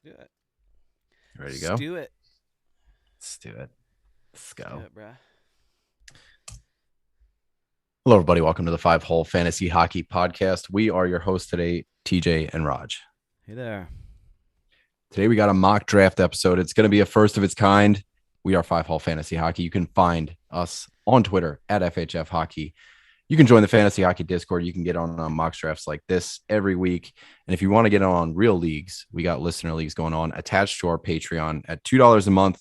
Do it. Ready to Let's go? do it. Let's do it. Let's Let's do go. it, bruh. Hello, everybody. Welcome to the Five Hole Fantasy Hockey Podcast. We are your hosts today, TJ and Raj. Hey there. Today, we got a mock draft episode. It's going to be a first of its kind. We are Five Hole Fantasy Hockey. You can find us on Twitter at FHF Hockey. You can join the Fantasy Hockey Discord. You can get on mock drafts like this every week. And if you want to get on real leagues, we got listener leagues going on attached to our Patreon at $2 a month.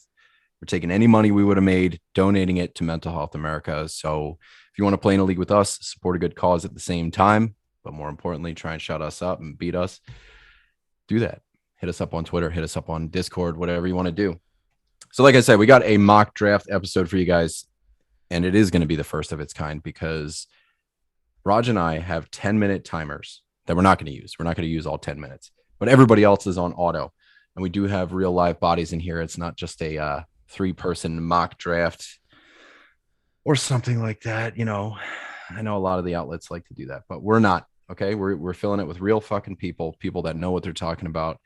We're taking any money we would have made, donating it to Mental Health America. So if you want to play in a league with us, support a good cause at the same time, but more importantly, try and shut us up and beat us, do that. Hit us up on Twitter, hit us up on Discord, whatever you want to do. So, like I said, we got a mock draft episode for you guys, and it is going to be the first of its kind because Raj and I have 10-minute timers that we're not going to use. We're not going to use all 10 minutes, but everybody else is on auto. And we do have real live bodies in here. It's not just a 3-person mock draft or something like that. I know a lot of the outlets like to do that, but we're not. Okay. We're filling it with real fucking people that know what they're talking about.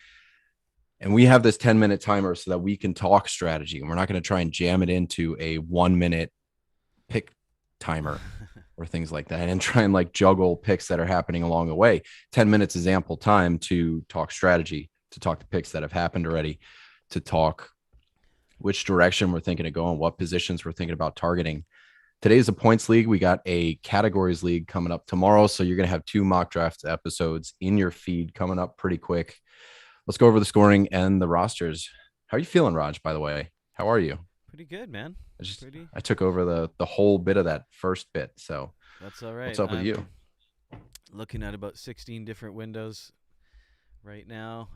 And we have this 10-minute timer so that we can talk strategy. And we're not going to try and jam it into a 1-minute pick timer or things like that and try and like juggle picks that are happening along the way. 10 minutes is ample time to talk strategy, to talk the picks that have happened already, to talk which direction we're thinking of going, what positions we're thinking about targeting. Today's a points league. We got a categories league coming up tomorrow. So you're going to have 2 mock draft episodes in your feed coming up pretty quick. Let's go over the scoring and the rosters. How are you feeling, Raj, by the way? How are you? Pretty good, man. Pretty. I took over the whole bit of that first bit. So That's all what's right. up with you? I'm looking at about 16 different windows right now,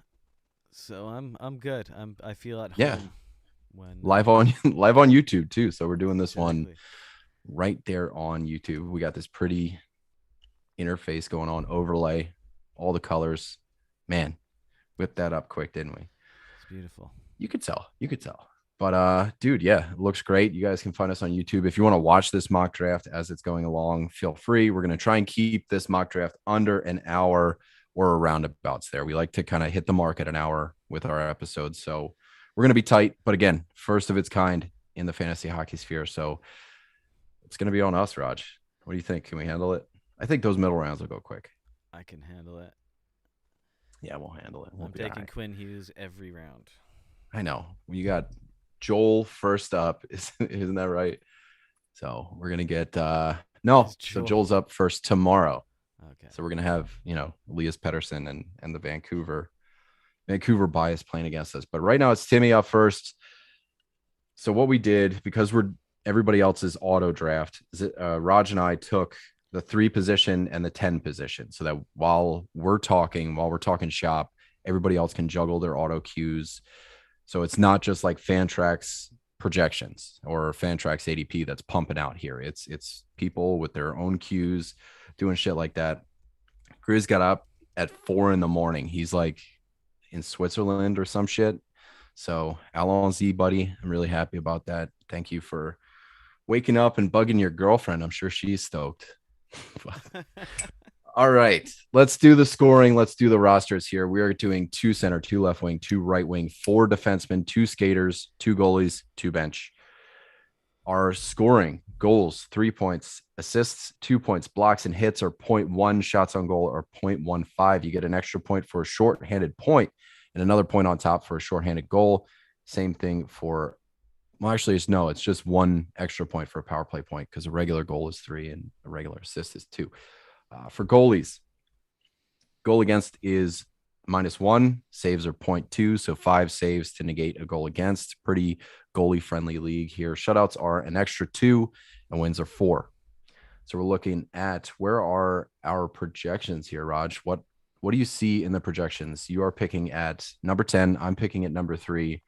so I'm good. I feel at Yeah, home when live on live on YouTube too. So we're doing this one exactly. right there on YouTube. We got this pretty interface going on, overlay, all the colors. Man, whipped that up quick, didn't we? It's beautiful. You could tell. You could tell. But dude, yeah, it looks great. You guys can find us on YouTube. If you want to watch this mock draft as it's going along, feel free. We're going to try and keep this mock draft under an hour or roundabouts there. We like to kind of hit the mark at an hour with our episodes. So we're going to be tight, but again, first of its kind in the fantasy hockey sphere. So it's going to be on us, Raj. What do you think? Can we handle it? I think those middle rounds will go quick. I can handle it. Yeah, we'll handle it. We'll I'm be all taking right. Quinn Hughes every round. I know. You got Joel first up. Isn't that right? So we're gonna get It's no. So Joel. Joel's up first tomorrow. Okay. So we're gonna have Elias Pettersson and the Vancouver bias playing against us. But right now it's Timmy up first. So what we did, because we're everybody else's auto draft, Raj and I took the 3 position and the 10 position, so that while we're talking shop, everybody else can juggle their auto cues. So it's not just like Fantrax projections or Fantrax ADP that's pumping out here. It's people with their own cues doing shit like that. Grizz got up at 4 a.m. He's like in Switzerland or some shit. So Allons-y, buddy. I'm really happy about that. Thank you for waking up and bugging your girlfriend. I'm sure she's stoked. All right, let's do the scoring. Let's do the rosters here. We are doing 2 center, 2 left wing, 2 right wing, 4 defensemen, 2 skaters, 2 goalies, 2 bench. Our scoring goals 3 points, assists 2 points, blocks and hits are 0.1, shots on goal are 0.15. You get an extra point for a short-handed point and another point on top for a short-handed goal. Same thing for, well, actually, it's just 1 extra point for a power play point because a regular goal is 3 and a regular assist is 2. For goalies, goal against is -1, saves are 0.2, so 5 saves to negate a goal against. Pretty goalie friendly league here. Shutouts are an extra 2 and wins are 4. So we're looking at, where are our projections here, Raj? What do you see in the projections? You are picking at number 10. I'm picking at number 3.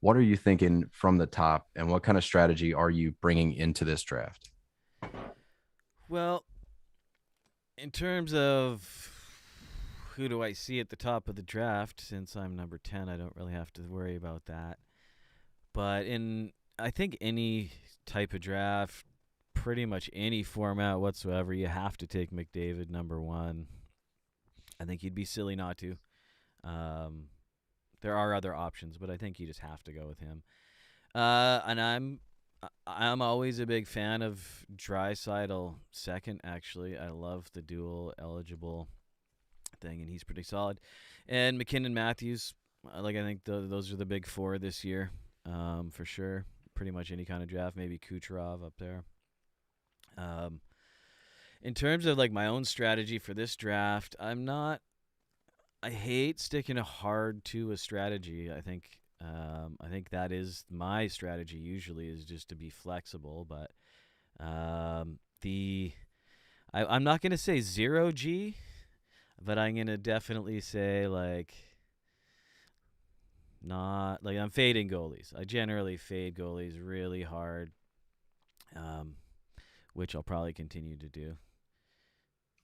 What are you thinking from the top, and what kind of strategy are you bringing into this draft? Well, in terms of who do I see at the top of the draft, since I'm number 10, I don't really have to worry about that. But I think any type of draft, pretty much any format whatsoever, you have to take McDavid number 1. I think you'd be silly not to. Um, There are other options, but I think you just have to go with him. And I'm always a big fan of Draisaitl second. Actually, I love the dual eligible thing, and he's pretty solid. And McKinnon Matthews, like I think those are the big four this year, for sure. Pretty much any kind of draft, maybe Kucherov up there. Um, in terms of like my own strategy for this draft, I'm not. I hate sticking hard to a strategy. I think that is my strategy. Usually is just to be flexible, but the I'm not gonna say zero G, but I'm gonna definitely say like not like I'm fading goalies. I generally fade goalies really hard, um, which I'll probably continue to do.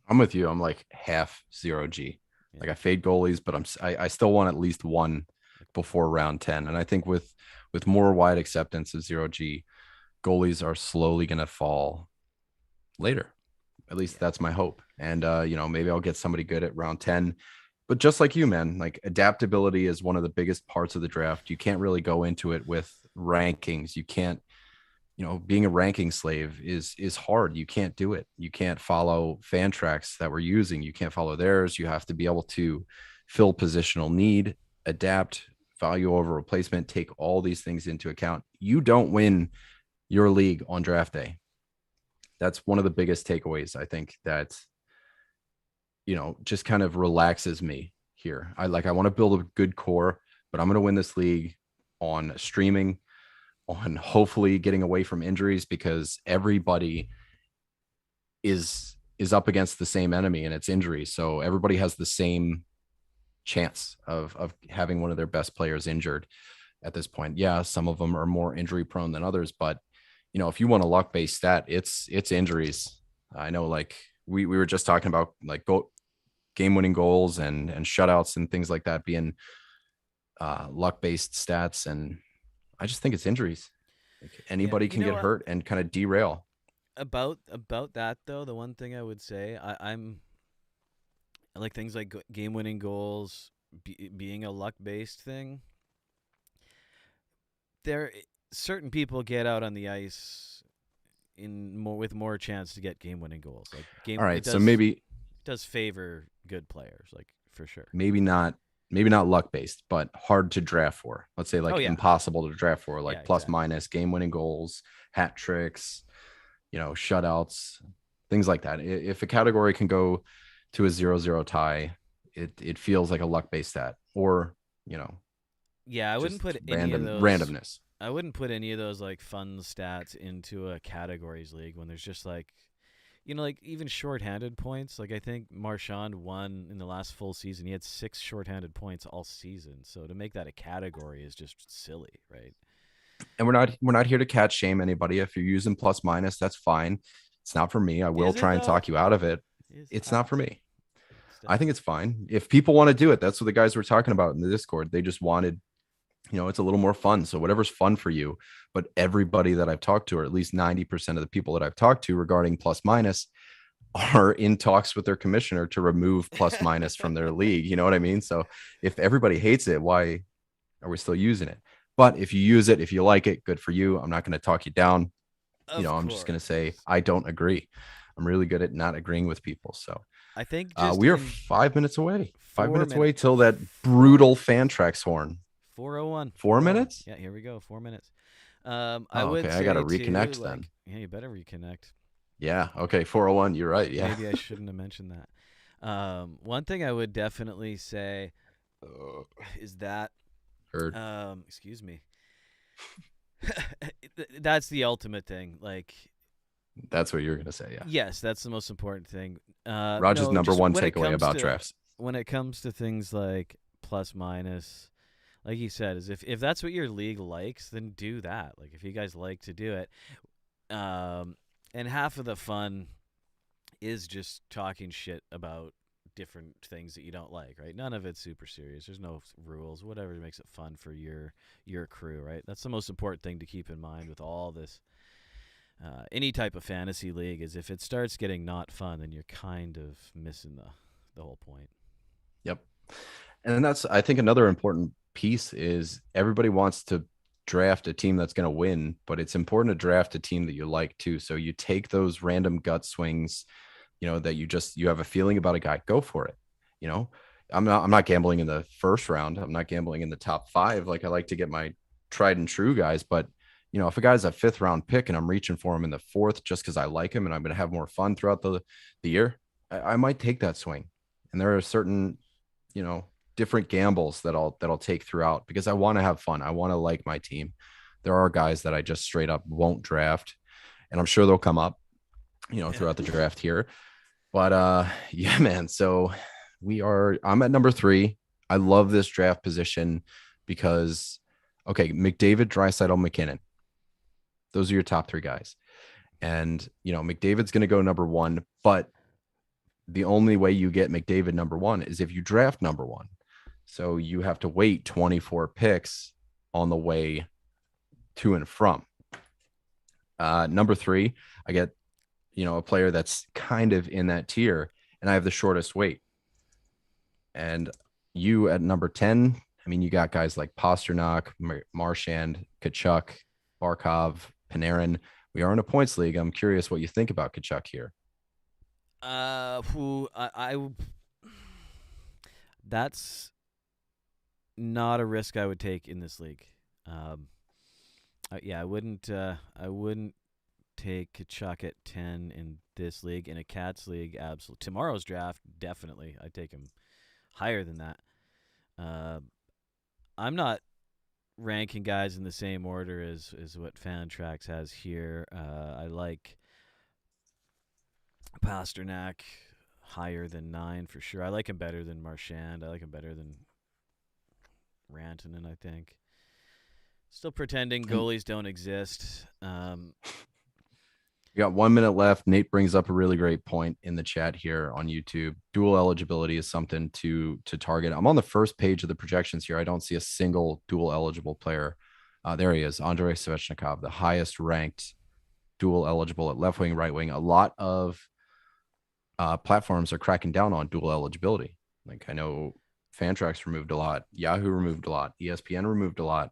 I'm with you. I'm like half zero G. Like Yeah, I fade goalies, but I still want at least one before round 10. And I think with more wide acceptance of zero G, goalies are slowly going to fall later. At least yeah, that's my hope. And maybe I'll get somebody good at round 10. But just like you, man, like adaptability is one of the biggest parts of the draft. You can't really go into it with rankings. You can't, being a ranking slave is hard. You can't do it. You can't follow fan tracks that we're using. You can't follow theirs. You have to be able to fill positional need, adapt, value over replacement, take all these things into account. You don't win your league on draft day. That's one of the biggest takeaways, I think, that just kind of relaxes me here. I want to build a good core, but I'm going to win this league on streaming, on hopefully getting away from injuries, because everybody is up against the same enemy, and it's injuries. So everybody has the same chance of having one of their best players injured at this point. Yeah, some of them are more injury prone than others, but if you want a luck based stat, it's injuries. I know, like we were just talking about like game winning goals and shutouts and things like that being luck based stats, and I just think it's injuries. Like yeah. anybody You can know get what? hurt and kind of derail. About that though, the one thing I would say, I'm like things like game-winning goals being a luck-based thing. There, certain people get out on the ice in more with more chance to get game-winning goals. Like All game, it right, so does favor good players, like for sure. maybe not maybe not luck based, but hard to draft for. Let's say Oh like yeah, impossible to draft for, yeah, like plus exactly. minus, game winning goals, hat tricks, shutouts, things like that. If a category can go to a 0-0 tie, it feels like a luck based stat, or you know Yeah, I wouldn't just put any of those. randomness. I wouldn't put any of those like fun stats into a categories league when there's just like like even shorthanded points. Like I think Marchand won in the last full season. He had 6 shorthanded points all season. So to make that a category is just silly, right? And we're not here to catch shame anybody. If you're using plus minus, that's fine. It's not for me. I will Is it try and though? talk you out of it. Is It's not for me. it's I think definitely. it's fine. If people want to do it, that's what the guys were talking about in the Discord. They just wanted, it's a little more fun. So whatever's fun for you. But everybody that I've talked to, or at least 90% of the people that I've talked to regarding plus minus, are in talks with their commissioner to remove plus minus from their league. You know what I mean? So if everybody hates it, why are we still using it? But if you use it, if you like it, good for you. I'm not going to talk you down. Of I'm just going to say course. I don't agree. I'm really good at not agreeing with people. So I think just we are in 5 minutes away. Five four minutes away minutes, till that four, brutal fan tracks horn. 401, 401. 4 minutes? Yeah, here we go. 4 minutes. I Oh, would okay. I got to say too, reconnect then. like, yeah, you better reconnect. Yeah. Okay. 401. You're right. Yeah. Maybe I shouldn't have mentioned that. One thing I would definitely say is that, Heard. excuse me, that's the ultimate thing. Like, That's what you're going to say. Yeah. yes, that's the most important thing. Roger's No, number just one takeaway about drafts. when it comes to things like plus minus, like you said, is if that's what your league likes, then do that. Like if you guys like to do it, and half of the fun is just talking shit about different things that you don't like, right? None of it's super serious. There's no rules. Whatever makes it fun for your crew, right? That's the most important thing to keep in mind with all this. Any type of fantasy league is if it starts getting not fun, then you're kind of missing the whole point. Yep. And that's, I think, another important piece is everybody wants to draft a team that's going to win, but it's important to draft a team that you like too. So you take those random gut swings, that you have a feeling about a guy, go for it. You know, I'm not gambling in the first round. I'm not gambling in the top 5. Like I like to get my tried and true guys, but if a guy's a 5th round pick and I'm reaching for him in the 4th just because I like him and I'm going to have more fun throughout the year, I might take that swing. And there are certain, you know, different gambles that I'll take throughout because I want to have fun. I want to like my team. There are guys that I just straight up won't draft, and I'm sure they'll come up, Yeah. throughout the draft here. But yeah, man. So I'm at number 3. I love this draft position because okay, McDavid, Draisaitl, McKinnon. Those are your top 3 guys. And, McDavid's going to go number 1, but the only way you get McDavid number 1 is if you draft number 1. So you have to wait 24 picks on the way to and from. Number 3, I get, a player that's kind of in that tier, and I have the shortest wait. And you at number 10, I mean, you got guys like Pasternak, Marchand, Kachuk, Barkov, Panarin. We are in a points league. I'm curious what you think about Kachuk here. Who that's not a risk I would take in this league. Yeah, I wouldn't. I wouldn't take Kachuk at 10 in this league. In a Cats league, absolutely. Tomorrow's draft, definitely. I'd take him higher than that. I'm not ranking guys in the same order as what Fantrax has here. I like Pasternak higher than 9 for sure. I like him better than Marchand. I like him better than Rantanen, I think. Still pretending goalies don't exist. We got 1 minute left. Nate brings up a really great point in the chat here on YouTube. Dual eligibility is something to target. I'm on the first page of the projections here. I don't see a single dual eligible player. There he is, Andrei Svechnikov, the highest ranked dual eligible at left wing, right wing. A lot of platforms are cracking down on dual eligibility. Like I know Fantrax removed a lot, Yahoo removed a lot, ESPN removed a lot.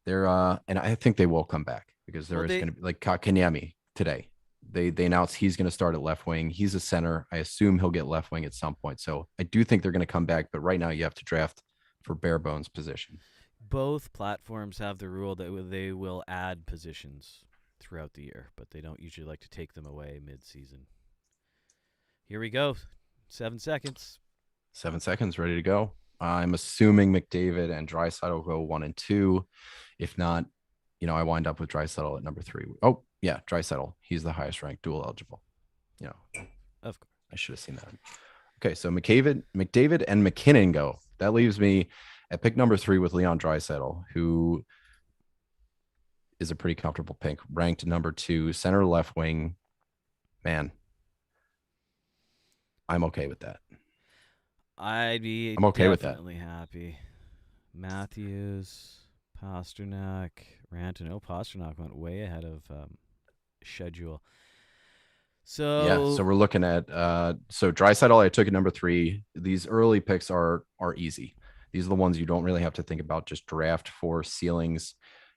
They're and I think they will come back because there is going to be like Kakanyemi today. They announced he's going to start at left wing. He's a center. I assume he'll get left wing at some point. So I do think they're going to come back. But right now you have to draft for bare bones position. Both platforms have the rule that they will add positions throughout the year, but they don't usually like to take them away mid-season. Here we go. 7 seconds. 7 seconds, ready to go. I'm assuming McDavid and Draisaitl go 1 and 2. If not, I wind up with Draisaitl at number 3. Oh, yeah, Draisaitl. He's the highest ranked dual eligible. Of course. I should have seen that. Okay, so McDavid and McKinnon go. That leaves me at pick number 3 with Leon Draisaitl, who is a pretty comfortable pick. Ranked number 2, center left wing. Man, I'm okay with that. I'm okay with that. Definitely happy. Matthews, Pasternak, Rantanen. Oh, Pasternak went way ahead of schedule. So we're looking at so Draisaitl I took at number 3. These early picks are easy. These are the ones you don't really have to think about. Just draft for ceilings.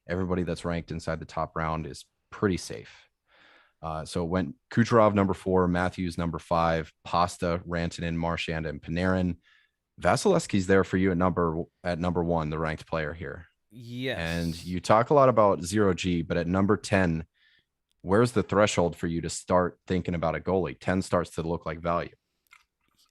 Everybody that's ranked inside the top round is pretty safe. So it went Kucherov number 4, Matthews number 5, Pasta, Rantanen, Marchand, and Panarin. Vasilevsky's there for you at number 1, the ranked player here. Yes. And you talk a lot about 0G, but at number 10, where's the threshold for you to start thinking about a goalie? 10 starts to look like value.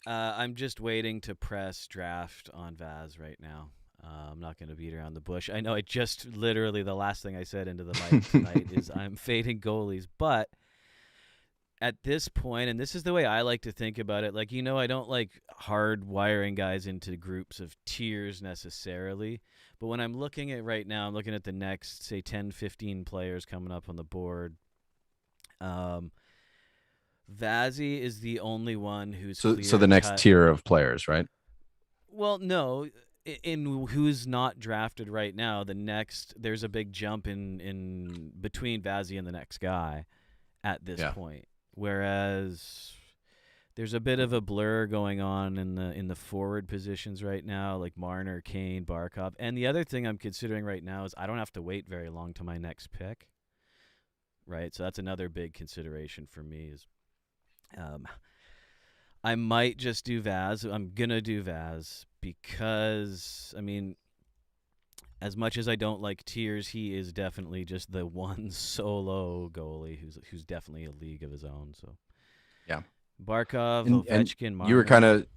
I'm just waiting to press draft on Vaz right now. I'm not going to beat around the bush. I know I just literally the last thing I said into the mic tonight is I'm fading goalies, but at this point, and this is the way I like to think about it, like, I don't like hard wiring guys into groups of tiers necessarily, but when I'm looking at right now, I'm looking at the next, say, 10, 15 players coming up on the board. Vazzy is the only one who's so the next tier of players, right? Well, no, in who's not drafted right now, there's a big jump in between Vazzy and the next guy at this point. Whereas There's a bit of a blur going on in the forward positions right now, like Marner, Kane, Barkov. And the other thing I'm considering right now is I don't have to wait very long to my next pick, right? So that's another big consideration for me. Is um, I might just do Vaz. I'm gonna do Vaz because I mean, as much as I don't like Tiers, he is definitely just the one solo goalie who's definitely a league of his own. So Yeah. Barkov, And Ovechkin, you were kind Marner. of,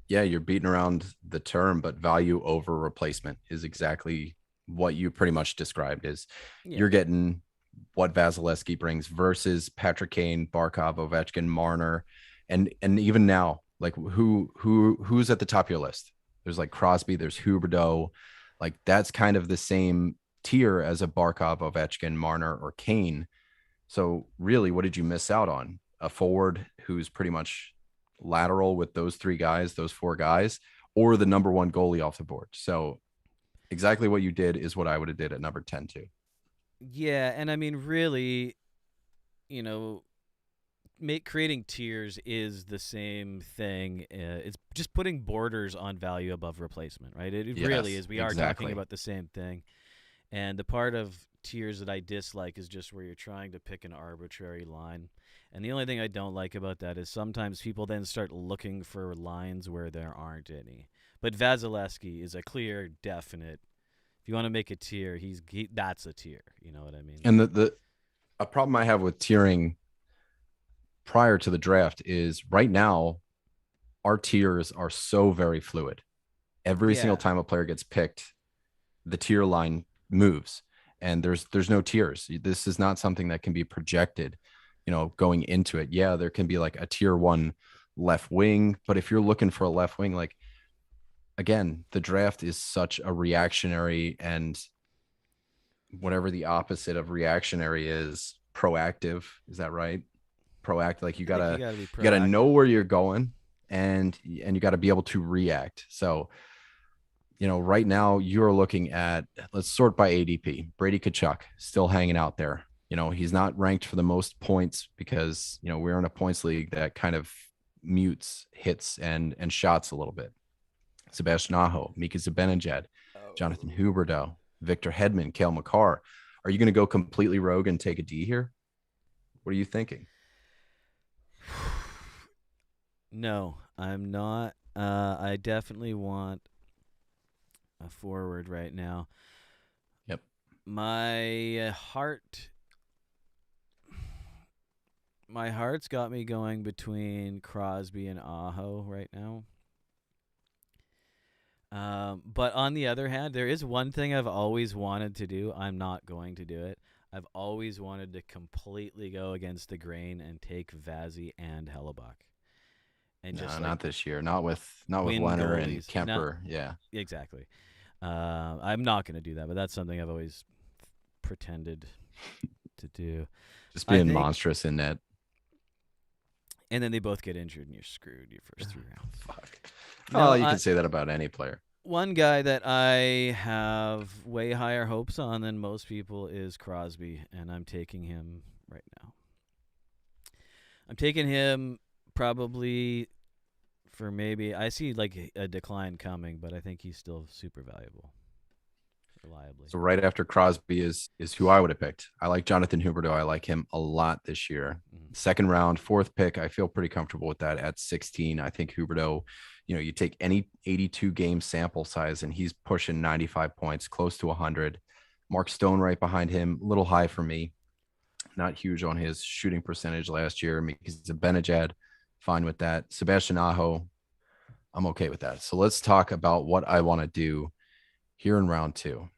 yeah, you're beating around the term, but value over replacement is exactly what you pretty much described. Is Yeah, you're getting what Vasilevsky brings versus Patrick Kane, Barkov, Ovechkin, Marner, and even now, like who's at the top of your list? There's like Crosby, there's Huberdeau, like that's kind of the same tier as a Barkov, Ovechkin, Marner, or Kane. So really, what did you miss out on? A forward who's pretty much lateral with those three guys, those four guys, or the number one goalie off the board. So exactly what you did is what I would have did at number 10 too. yeah, and I mean, really, you know, creating tiers is the same thing. It's just putting borders on value above replacement, right? It really Yes, is. We are talking exactly. about the same thing. And the part of tiers that I dislike is just where you're trying to pick an arbitrary line. And the only thing I don't like about that is sometimes people then start looking for lines where there aren't any. But Vasilevsky is a clear, definite. If you want to make a tier, that's a tier. You know what I mean? And the a problem I have with tiering prior to the draft is right now our tiers are so very fluid. Every single Yeah, time a player gets picked, the tier line moves, and there's no tiers. This is not something that can be projected, going into it. Yeah, there can be like a tier one left wing, but if you're looking for a left wing, like again, the draft is such a reactionary, and whatever the opposite of reactionary is, proactive. Is that right? Proactive. Like you I think you gotta got to be you gotta know proactive. where you're going, and you got to be able to react. So right now you're looking at, let's sort by ADP. Brady Kachuk still hanging out there. He's not ranked for the most points because, we're in a points league that kind of mutes hits and shots a little bit. Sebastian Aho, Mika Zibanejad, Jonathan Oh. Huberdeau, Victor Hedman, Kale McCarr. Are you going to go completely rogue and take a D here? What are you thinking? No, I'm not. I definitely want a forward right now. Yep. My my heart's got me going between Crosby and Aho right now. But on the other hand, there is one thing I've always wanted to do. I'm not going to do it. I've always wanted to completely go against the grain and take Vazzy and Hellebuck and No, just like not this year. Not with win Leonard and goalies. Not Kemper. Yeah. exactly. I'm not going to do that, but that's something I've always pretended to do. Just I being think, monstrous in net. and then they both get injured, and you're screwed your first 3 rounds. Fuck. Oh, No, you can say that about any player. one guy that I have way higher hopes on than most people is Crosby, and I'm taking him right now. I'm taking him probably for maybe I see like a decline coming, but I think he's still super valuable, reliably. So right after Crosby is who I would have picked. I like Jonathan Huberdeau. I like him a lot this year. Mm-hmm. Second round, fourth pick. I feel pretty comfortable with that at 16. I think Huberdeau, you take any 82 game sample size and he's pushing 95 points, close to 100. Mark Stone right behind him, a little high for me. Not huge on his shooting percentage last year. Because Benajad, fine with that. Sebastian Aho, I'm okay with that. So let's talk about what I want to do here in round two.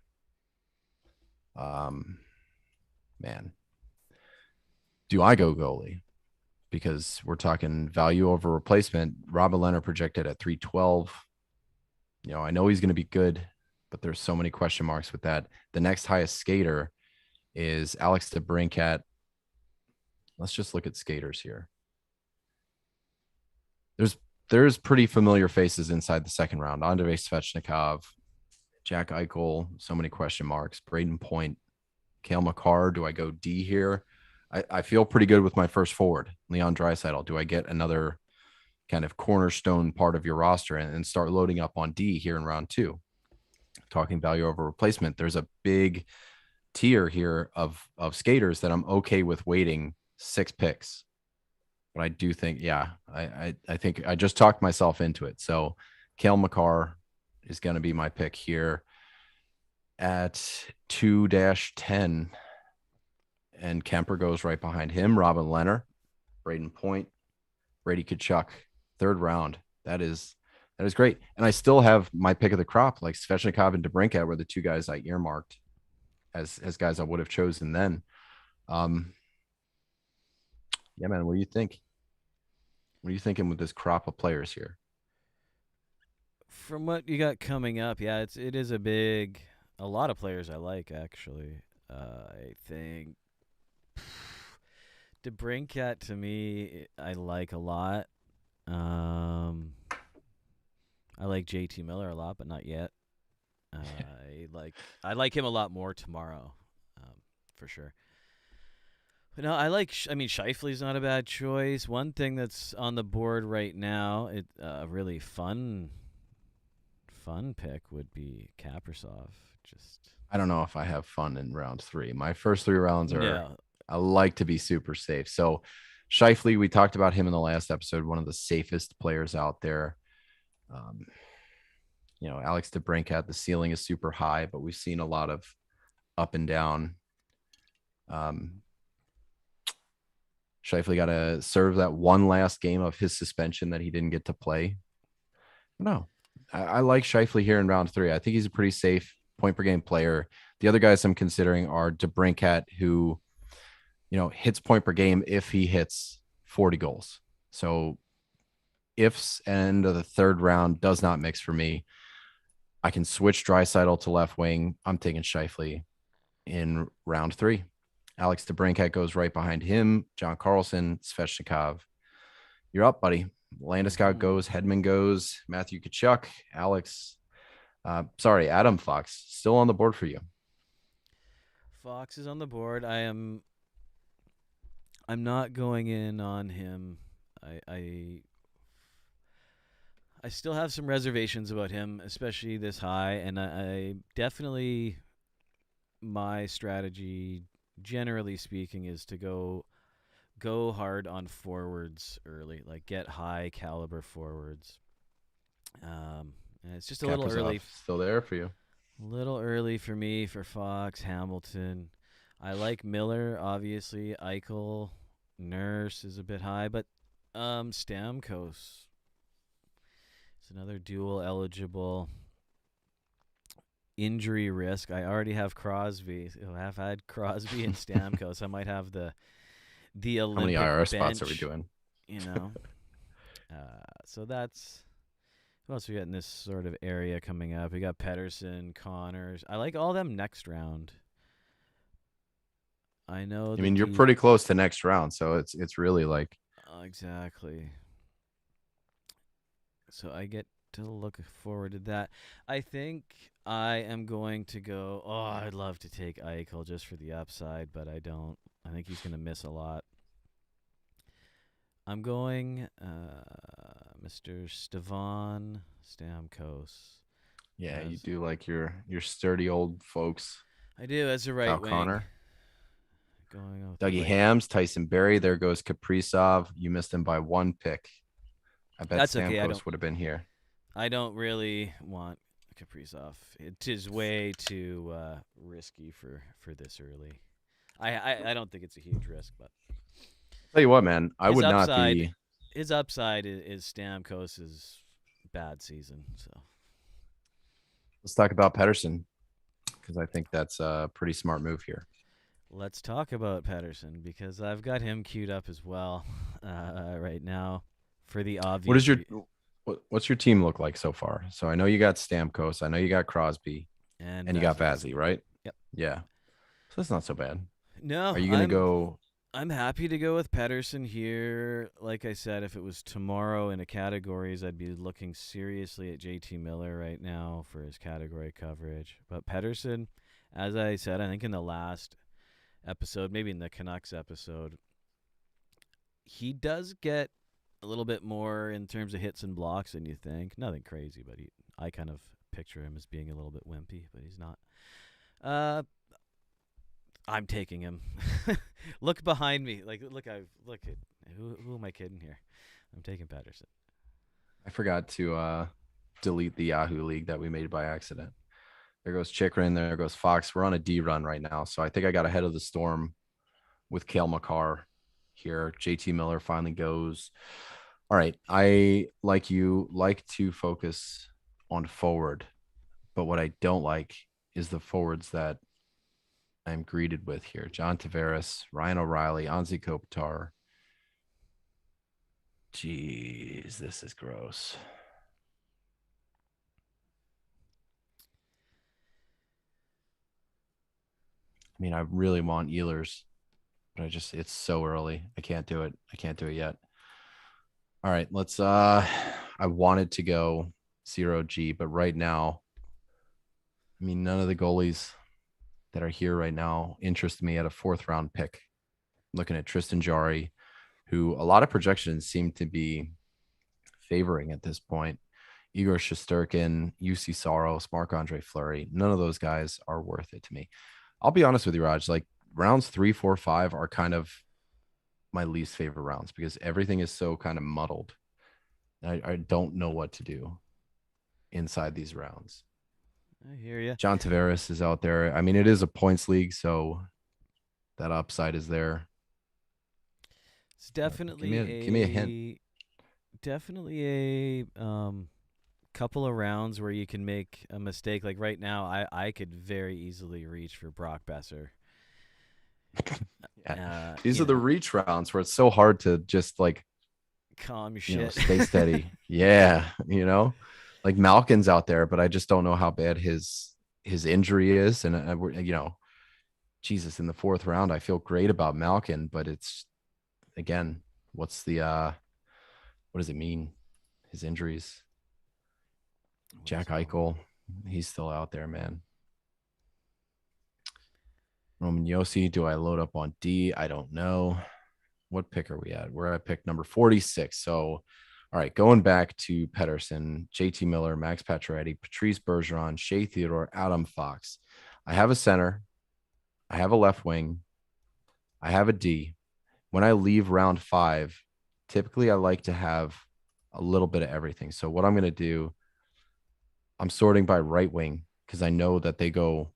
Um, man, do I go goalie? Because we're talking value over replacement. Robin Leonard projected at 312. I know he's going to be good, but there's so many question marks with that. The next highest skater is Alex DeBrincat. Let's just look at skaters here. There's pretty familiar faces inside the second round. Andrei Svechnikov, Jack Eichel, so many question marks. Braden Point, Kale McCarr. Do I go D here? I feel pretty good with my first forward, Leon Draisaitl. Do I get another kind of cornerstone part of your roster and start loading up on D here in round two. Talking value over replacement, there's a big tier here of skaters that I'm okay with waiting 6 picks. But I do think, yeah, I think I just talked myself into it. So Kale McCarr is going to be my pick here at 2-10. And Kemper goes right behind him. Robin Leonard, Braden Point, Brady Kachuk, third round. That is great. And I still have my pick of the crop, like Svechnikov and DeBrincat were the two guys I earmarked as guys I would have chosen then. Yeah, man, what do you think? What are you thinking with this crop of players here? From what you got coming up, yeah, it is a lot of players I like actually. I think DeBrincat to me I like a lot. Um, I like JT Miller a lot, but not yet. I like him a lot more tomorrow, for sure. But no, I mean, Shifley's not a bad choice. One thing that's on the board right now, a really fun pick would be Kaprasov. Just I don't know if I have fun in round three. My first 3 rounds are, no, I like to be super safe. So Shifley, we talked about him in the last episode, one of the safest players out there. Um, Alex DeBrincat, the ceiling is super high, but we've seen a lot of up and down. Shifley got to serve that one last game of his suspension that he didn't get to play. No, I like Shifley here in round three. I think he's a pretty safe point per game player. The other guys I'm considering are DeBrincat, who, hits point per game if he hits 40 goals. So ifs end of the third round does not mix for me. I can switch Draisaitl to left wing. I'm taking Shifley in round three. Alex DeBrincat goes right behind him. John Carlson, Svechnikov. You're up, buddy. Landeskog goes, Hedman goes, Matthew Tkachuk, Adam Fox, still on the board for you. Fox is on the board. I'm not going in on him. I still have some reservations about him, especially this high, and I definitely my strategy, generally speaking, is to go hard on forwards early, like get high caliber forwards. And it's just a little early. Still there for you. Little early for me for Fox, Hamilton. I like Miller, obviously. Eichel, Nurse is a bit high, but Stamkos. It's another dual eligible. Injury risk. I already have Crosby. I've had Crosby and Stamkos. I might have the Olympic How many IR bench, spots are we doing? So that's who else we got in this sort of area coming up. We got Pedersen, Connors. I like all them next round. I know. I mean, you're pretty close to next round, so it's really like exactly. So I get to look forward to that. I think I am going to go. Oh, I'd love to take Eichel just for the upside, but I don't. I think he's going to miss a lot. I'm going Mr. Stevan Stamkos. Yeah, you do like your sturdy old folks. I do as a right wing. Connor. Going Dougie Hams, Tyson Berry. There goes Kaprizov. You missed him by one pick. I bet that's Stamkos okay. would have been here. I don't really want Kaprizov. It is way too risky for this early. I don't think it's a huge risk, but tell you what, man, I would upside, not be. His upside is Stamkos's bad season. So let's talk about Pedersen because I think that's a pretty smart move here. Let's talk about Pedersen because I've got him queued up as well right now for the obvious. What's your team look like so far? So I know you got Stamkos, I know you got Crosby, and you got Vazzy, right? Yep. Yeah. So that's not so bad. No. Are you gonna go? I'm happy to go with Pedersen here. Like I said, if it was tomorrow in the categories, I'd be looking seriously at JT Miller right now for his category coverage. But Pedersen, as I said, I think in the last episode, maybe in the Canucks episode, he does get a little bit more in terms of hits and blocks than you think. Nothing crazy, but I kind of picture him as being a little bit wimpy, but he's not. Uh, I'm taking him. Look behind me. Look at who am I kidding here? I'm taking Patterson. I forgot to delete the Yahoo League that we made by accident. There goes Chikrin. There goes Fox. We're on a D run right now. So I think I got ahead of the storm with Kale McCarr here. JT Miller finally goes. All right. I, like you, like to focus on forward. But what I don't like is the forwards that I'm greeted with here. John Tavares, Ryan O'Reilly, Anze Kopitar. Jeez, this is gross. I mean, I really want Ehlers, but it's so early. I can't do it. I can't do it yet. All right, let's I wanted to go 0G, but right now, I mean, none of the goalies that are here right now interest me at a fourth round pick. I'm looking at Tristan Jarry, who a lot of projections seem to be favoring at this point. Igor Shesterkin, UC Soros, Marc Andre Fleury. None of those guys are worth it to me. I'll be honest with you, Raj. Like rounds 3, 4, 5 are kind of my least favorite rounds because everything is so kind of muddled. I don't know what to do inside these rounds. I hear you. John Tavares is out there. I mean, it is a points league, so that upside is there. It's Give me a hint. definitely a couple of rounds where you can make a mistake. Like right now, I could very easily reach for Brock Besser. Yeah. These are the reach rounds where it's so hard to just like calm your shit. Stay steady. Yeah, like Malkin's out there, but I just don't know how bad his injury is. And Jesus, in the fourth round, I feel great about Malkin, but it's again, what's the what does it mean? His injuries. Jack Eichel, he's still out there, man. Roman Yossi, do I load up on D? I don't know. What pick are we at? We're at pick number 46. So, all right, going back to Pedersen, JT Miller, Max Pacioretty, Patrice Bergeron, Shea Theodore, Adam Fox. I have a center. I have a left wing. I have a D. When I leave round 5, typically I like to have a little bit of everything. So what I'm going to do, I'm sorting by right wing because I know that they go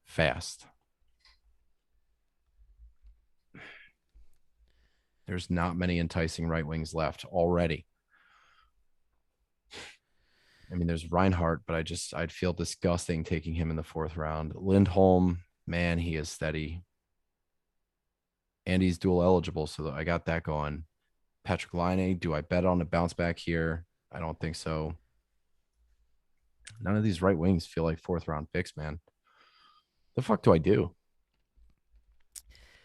fast. There's not many enticing right wings left already. I mean, there's Reinhardt, but I'd feel disgusting taking him in the fourth round. Lindholm, man, he is steady. And he's dual eligible, so I got that going. Patrick Laine, do I bet on a bounce back here? I don't think so. None of these right wings feel like fourth round picks, man. The fuck do I do?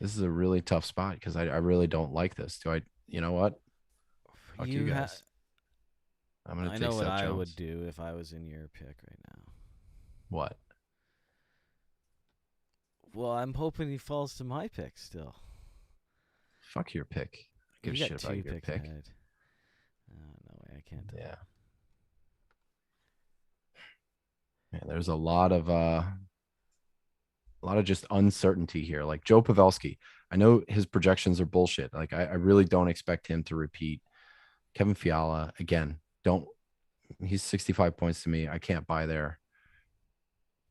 This is a really tough spot because I really don't like this. You know what? Fuck you guys. I'm going to take know what Seth I Jones. would do if I was in your pick right now. What? Well, I'm hoping he falls to my pick still. Fuck your pick. Give a shit about your pick. Ahead. No way, I can't. Yeah. Man, there's a lot of just uncertainty here. Like Joe Pavelski, I know his projections are bullshit. Like I really don't expect him to repeat. Kevin Fiala, again, he's 65 points to me. I can't buy there.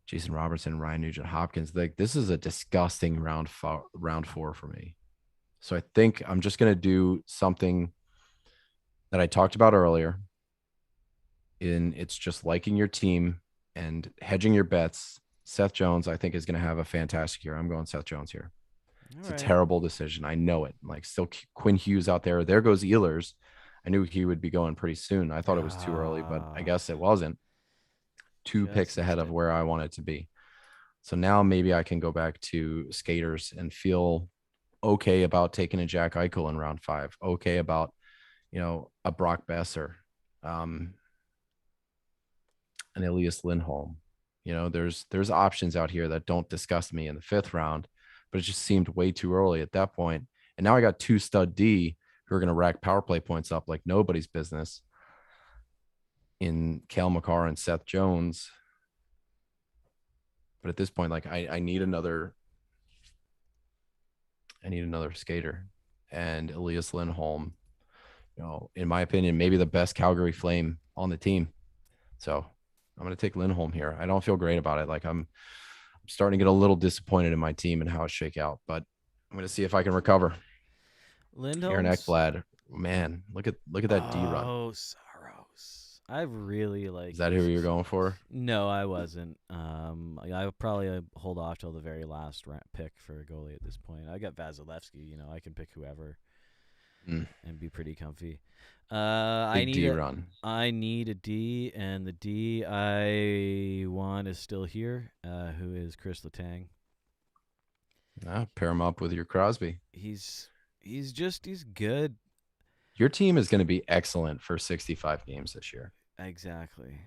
Jason Robertson, Ryan Nugent Hopkins. Like this is a disgusting round 4 for me. So I think I'm just going to do something that I talked about earlier. It's just liking your team and hedging your bets. Seth Jones, I think, is going to have a fantastic year. I'm going Seth Jones here. It's a terrible decision. I know it. Like still Quinn Hughes out there. There goes Ehlers. I knew he would be going pretty soon. I thought it was too early, but I guess it wasn't. 2 picks ahead of where I wanted to be. So now maybe I can go back to skaters and feel okay about taking a Jack Eichel in round 5. Okay about, a Brock Besser, an Elias Lindholm. There's options out here that don't disgust me in the 5th round, but it just seemed way too early at that point. And now I got 2 stud D who who are going to rack power play points up like nobody's business in Cale Makar and Seth Jones. But at this point, like I need another skater. And Elias Lindholm, in my opinion, maybe the best Calgary Flame on the team. So I'm going to take Lindholm here. I don't feel great about it. Like I'm starting to get a little disappointed in my team and how it shake out, but I'm going to see if I can recover. Aaron Lindholm's. Ekblad, man, look at that D run. Oh, Saros. I really Is like that who you're going for? No, I wasn't. I would probably hold off till the very last pick for a goalie at this point. I got Vasilevsky. I can pick whoever and be pretty comfy. Big D run. I need a D, and the D I want is still here. Who is Chris Letang? Pair him up with your Crosby. He's good. Your team is going to be excellent for 65 games this year. Exactly.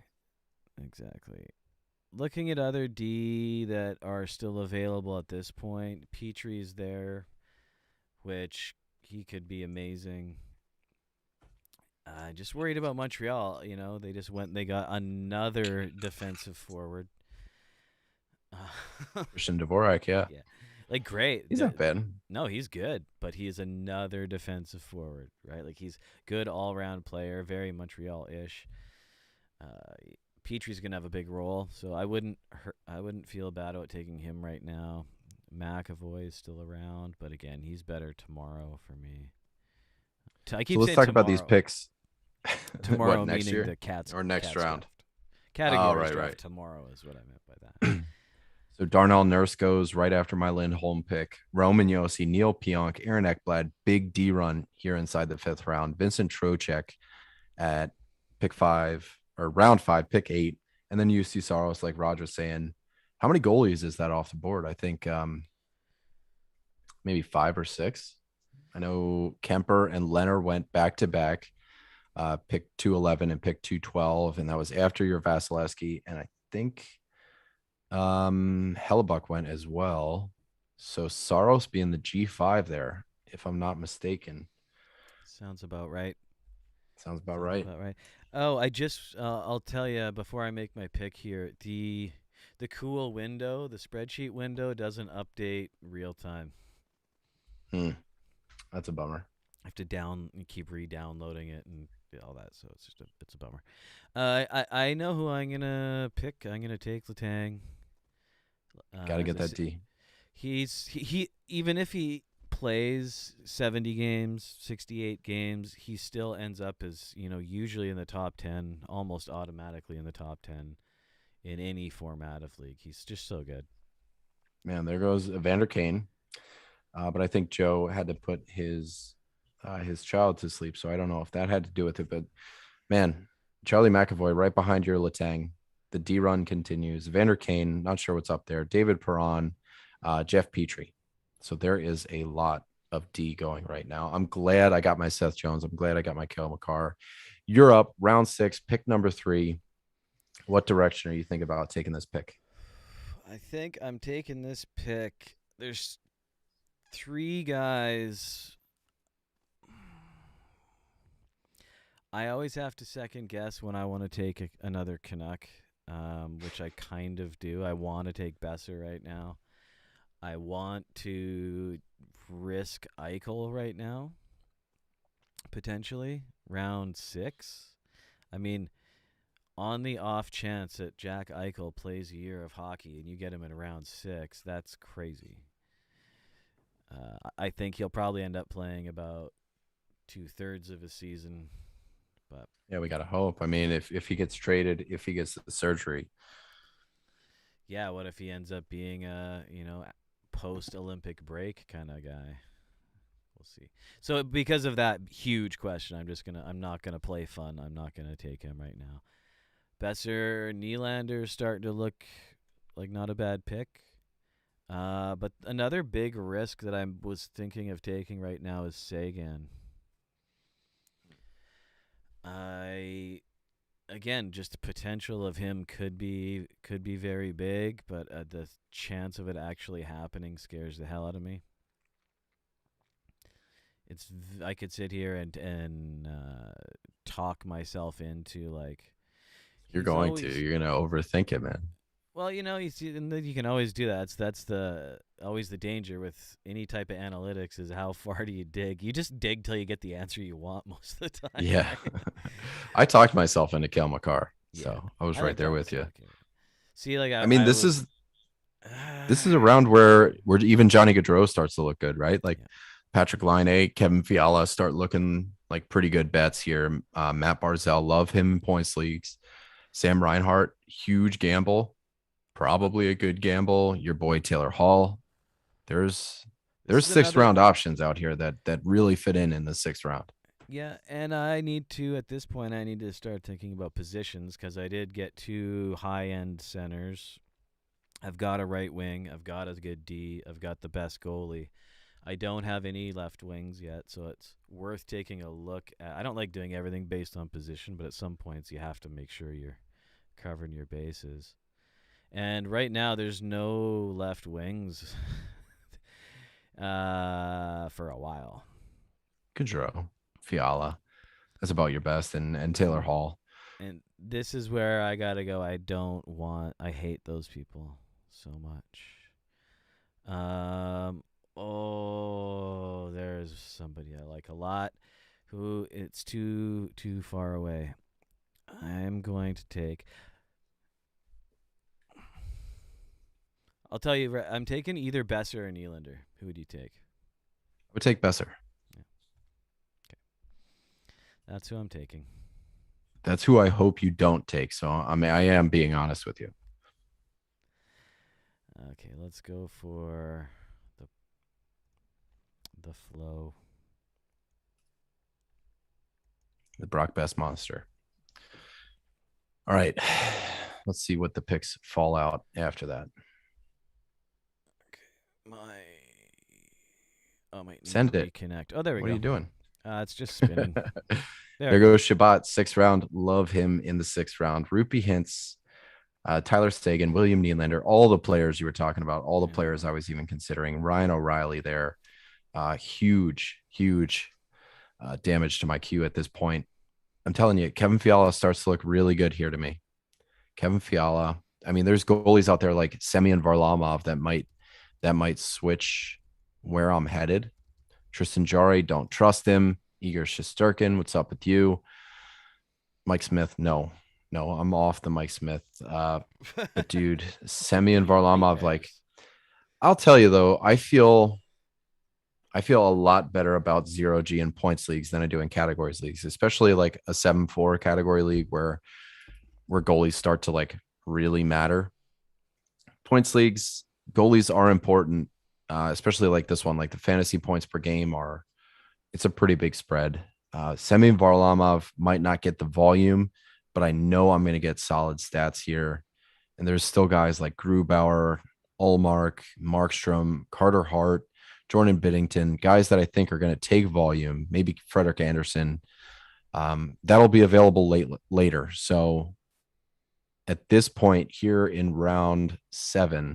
Looking at other D that are still available at this point, Petrie's there, which he could be amazing. Just worried about Montreal. They just went and they got another defensive forward. Christian Dvorak, yeah. Like, great. He's not bad. No, he's good, but he is another defensive forward, right? Like, he's good all-around player, very Montreal-ish. Petrie's gonna have a big role, so I wouldn't feel bad about taking him right now. McAvoy is still around, but again, he's better tomorrow for me. So let's talk about these picks. Tomorrow, what, next meaning year? the Cats or next Cats round. draft. Categories right, draft right. tomorrow is what I meant by that. So Darnell Nurse goes right after my Lindholm pick. Roman Yossi, Neil Pionk, Aaron Ekblad, big D run here inside the 5th round. Vincent Trocheck at pick 5 or round 5, pick 8. And then UC Saros, like Roger's saying. How many goalies is that off the board? I think maybe 5 or 6. I know Kemper and Leonard went back to back, pick 211 and pick 212. And that was after your Vasilevsky. And I think Hellebuck went as well. So Saros being the G5 there, if I'm not mistaken. Sounds about right. Sounds about right. Oh, I'll tell you before I make my pick here, the cool window, the spreadsheet window doesn't update real time. That's a bummer. I have to keep re-downloading it and all that, so it's a bummer. I know who I'm gonna pick. I'm gonna take Letang. Got to get that D. He even if he plays 70 games, 68 games, he still ends up as, usually in the top 10, almost automatically in the top 10 in any format of league. He's just so good. Man, there goes Evander Kane. But I think Joe had to put his child to sleep, so I don't know if that had to do with it. But man, Charlie McAvoy right behind your Letang. The D run continues. Evander Kane, not sure what's up there. David Perron, Jeff Petrie. So there is a lot of D going right now. I'm glad I got my Seth Jones. I'm glad I got my Cale Makar. You're up, round 6, pick number 3. What direction are you thinking about taking this pick? I think I'm taking this pick. There's 3 guys. I always have to second guess when I want to take another Canuck, which I kind of do. I want to take Besser right now. I want to risk Eichel right now, potentially, round 6. I mean, on the off chance that Jack Eichel plays a year of hockey and you get him in round 6, that's crazy. I think he'll probably end up playing about 2/3 of a season. But yeah, we got to hope. I mean, if he gets traded, if he gets the surgery. Yeah, what if he ends up being a, post-Olympic break kind of guy? We'll see. So because of that huge question, I'm not gonna play fun. I'm not gonna take him right now. Besser, Nylander starting to look like not a bad pick. But another big risk that I was thinking of taking right now is Sagan. Again, just the potential of him could be very big, but the chance of it actually happening scares the hell out of me. I could sit here and talk myself into like You're he's going to. always You're gonna overthink it, man. well, you see, and then you can always do that. That's the always the danger with any type of analytics is how far do you dig? You just dig till you get the answer you want most of the time, Yeah. right? I talked myself into Kale McCarr, Yeah, so I was I right think there that was with you. lucky. See, like I mean, I would, this is a round where even Johnny Gaudreau starts to look good, right? Like yeah, Patrick Laine, Kevin Fiala start looking like pretty good bets here. Matt Barzell, love him in points leagues. Sam Reinhart, huge gamble, probably a good gamble. Your boy Taylor Hall. There's this there's is sixth another. round options out here that really fit in the sixth round. Yeah, and I need to at this point I need to start thinking about positions because I did get two high end centers. I've got a right wing. I've got a good D. I've got the best goalie. I don't have any left wings yet, so it's worth taking a look at. I don't like doing everything based on position, but at some points you have to make sure you're covering your bases. And right now there's no left wings for a while. Gaudreau, Fiala. That's about your best, and Taylor And Hall. and this is where I gotta go. I hate those people so much. Um oh, there's somebody I like a lot who it's too far away. I'm going to take I'll tell you I'm taking either Besser or Nylander. Who would you take? I would take Besser. Yeah. Okay. That's who I'm taking. That's who I hope you don't take. So I mean, I am being honest with you. Okay, let's go for the the flow. The Brock Best monster. All right. Let's see what the picks fall out after that. My might need to Send it. reconnect. Oh, there we What are you go. doing? It's just spinning. There. There goes Shabbat, sixth round. Love him in the sixth round. Rupee Hintz, Tyler Sagan, William Nylander, all the players you were talking about, all the Yeah. players I was even considering. Ryan O'Reilly there. Huge damage to my queue at this point. I'm telling you, Kevin Fiala starts to look really good here to me. Kevin Fiala. I mean, there's goalies out there like Semyon Varlamov that might switch where I'm headed. Tristan Jarry, don't trust him. Igor Shesterkin, what's up with you? Mike Smith, no, I'm off the Mike Smith. But dude, Semyon Getting Varlamov, like, rebags. I'll tell you though, I feel a lot better about zero G in points leagues than I do in categories leagues, especially like a 7-4 category league where goalies start to like really matter. Points leagues, goalies are important, especially like this one, like the fantasy points per game are, it's a pretty big spread. Semyon Varlamov might not get the volume, but I know I'm going to get solid stats here. And there's still guys like Grubauer, Ullmark, Markstrom, Carter Hart, Jordan Biddington, guys that I think are going to take volume, maybe Frederick Anderson. That'll be available later. So at this point here in round six,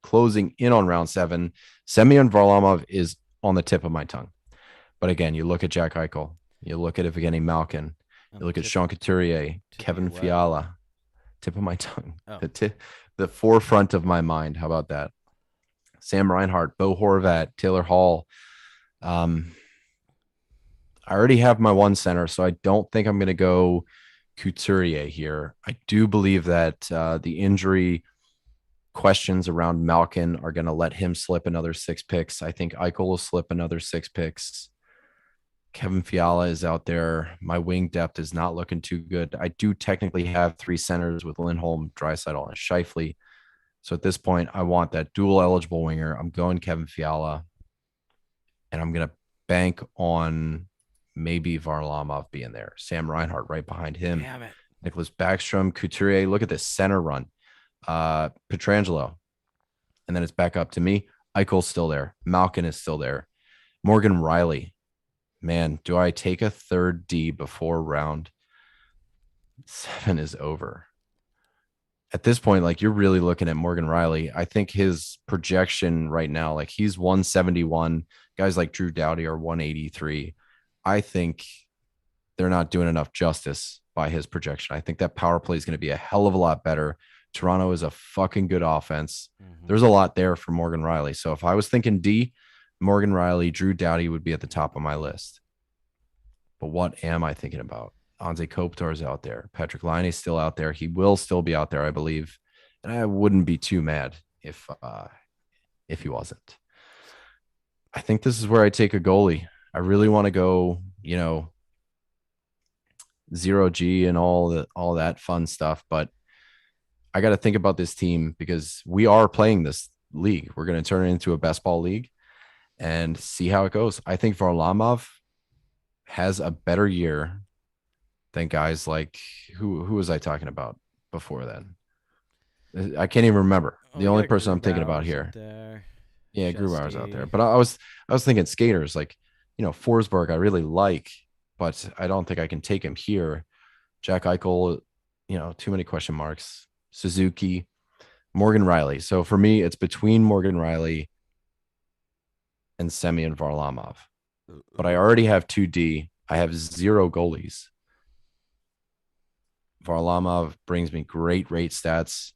closing in on round seven, Semyon Varlamov is on the tip of my tongue. But again, you look at Jack Eichel, you look at Evgeny Malkin, On you the look at tip Sean Couturier, tip of your Kevin what? Fiala, tip of my tongue, Oh. the forefront of my mind. How about that? Sam Reinhart, Bo Horvat, Taylor Hall. Um, I already have my one center, so I don't think I'm going to go Couturier here. I do believe that the injury questions around Malkin are going to let him slip another 6 picks. I think Eichel will slip another 6 picks. Kevin Fiala is out there. My wing depth is not looking too good. I do technically have 3 centers with Lindholm, Draisaitl, and Scheifele. So at this point, I want that dual eligible winger. I'm going Kevin Fiala, and I'm going to bank on maybe Varlamov being there. Sam Reinhart right behind him. Damn it. Nicholas Backstrom, Couturier. Look at this center run. Petrangelo. And then it's back up to me. Eichel's still there. Malkin is still there. Morgan Riley. Man, do I take a third D before round 7 is over? At this point, like, you're really looking at Morgan Riley. I think his projection right now, like, he's 171 Guys like Drew Doughty are 183. I think they're not doing enough justice by his projection. I think that power play is going to be a hell of a lot better. Toronto is a fucking good offense. Mm-hmm. There's a lot there for Morgan Riley. So if I was thinking D, Morgan Riley, Drew Doughty would be at the top of my list. But what am I thinking about? Anze Kopitar is out there. Patrick Liney's still out there. He will still be out there, I believe. And I wouldn't be too mad if he wasn't. I think this is where I take a goalie. I really want to go, zero G and all that fun stuff, but I got to think about this team because we are playing this league. We're going to turn it into a best ball league and see how it goes. I think Varlamov has a better year than guys like who was I talking about before then? I can't even remember. Oh, The we only got person I'm thinking about Grubauer's up here. there. Yeah, Grubauer's out there. Shesty. But I was thinking skaters like, Forsberg I really like, but I don't think I can take him here. Jack Eichel, too many question marks. Suzuki, Morgan Riley. So for me, it's between Morgan Riley and Semyon Varlamov. But I already have 2D. I have 0 goalies. Varlamov brings me great rate stats.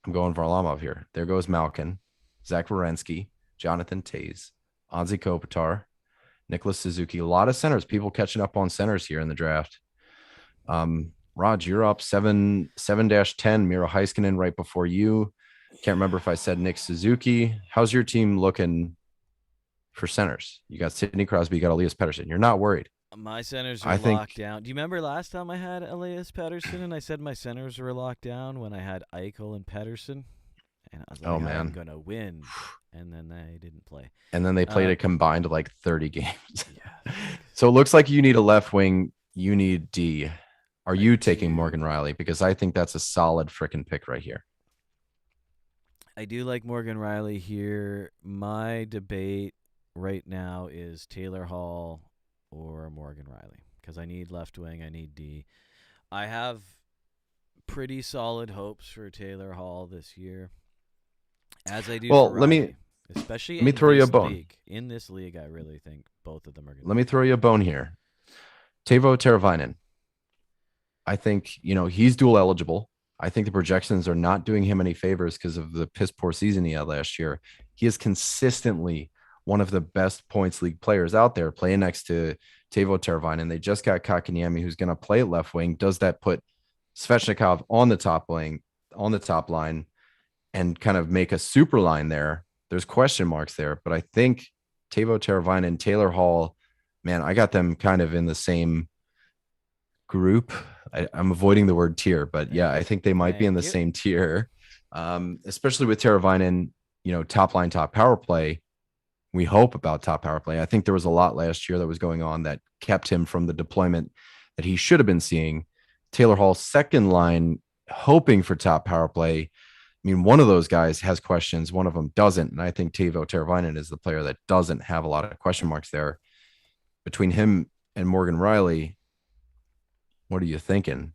I'm going Varlamov here. There goes Malkin, Zach Werenski, Jonathan Toews, Anze Kopitar, Nicholas Suzuki. A lot of centers. People catching up on centers here in the draft. Raj, you're up 7-10. Miro Heiskanen right before you. Can't remember if I said Nick Suzuki. How's your team looking for centers? You got Sidney Crosby, you got Elias Pettersson. You're not worried. My centers are I locked think, down. Do you remember last time I had Elias Pettersson and I said my centers were locked down when I had Eichel and Pettersson? And I was oh like, I'm man. going to win. And then they didn't play. And then they played Uh, a combined like 30 games. yeah, So it looks like you need a left wing. You need D. Are I you taking Morgan do. Riley? Because I think that's a solid freaking pick right here. I do like Morgan Riley here. My debate right now is Taylor Hall or Morgan Riley because I need left wing. I need D. I have pretty solid hopes for Taylor Hall this year, as I do for Well, let me Riley, especially let me in throw you a this bone. league. In this league, I really think both of them are going to Let me be throw good. you a bone here. Teuvo Teravainen. I think, he's dual eligible. I think the projections are not doing him any favors because of the piss poor season he had last year. He is consistently one of the best points league players out there playing next to Teuvo Teravainen. They just got Kakaniemi, who's going to play at left wing. Does that put Svechnikov on the top line and kind of make a super line there? There's question marks there, but I think Teuvo Teravainen, Taylor Hall, man, I got them kind of in the same group. I'm avoiding the word tier, but yeah, I think they might be in Thank the you. same tier, especially with Teravainen, top line, top power play. We hope about top power play. I think there was a lot last year that was going on that kept him from the deployment that he should have been seeing. Taylor Hall, second line, hoping for top power play. I mean, one of those guys has questions, one of them doesn't. And I think Teuvo Teravainen is the player that doesn't have a lot of question marks there. Between him and Morgan Riley, what are you thinking?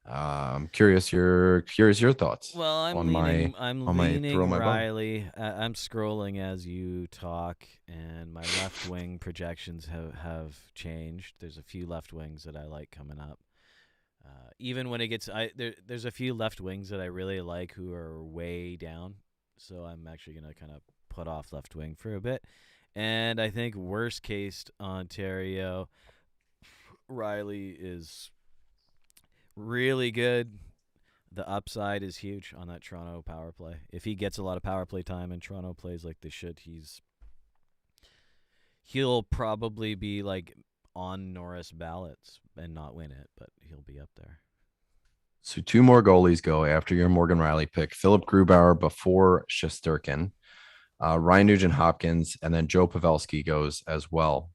I'm curious your thoughts Well, on my I'm on my throw leaning my bone. Riley. I'm scrolling as you talk, and my left wing projections have changed. There's a few left wings that I like coming up. Even when it gets, there's a few left wings that I really like who are way down. So I'm actually gonna kind of put off left wing for a bit. And I think worst case Ontario, Riley is really good. The upside is huge on that Toronto power play. If he gets a lot of power play time and Toronto plays like they should, he'll probably be like on Norris ballots and not win it, but he'll be up there. So two more goalies go after your Morgan Riley pick. Philip Grubauer before Shesterkin, Ryan Nugent Hopkins, and then Joe Pavelski goes as well.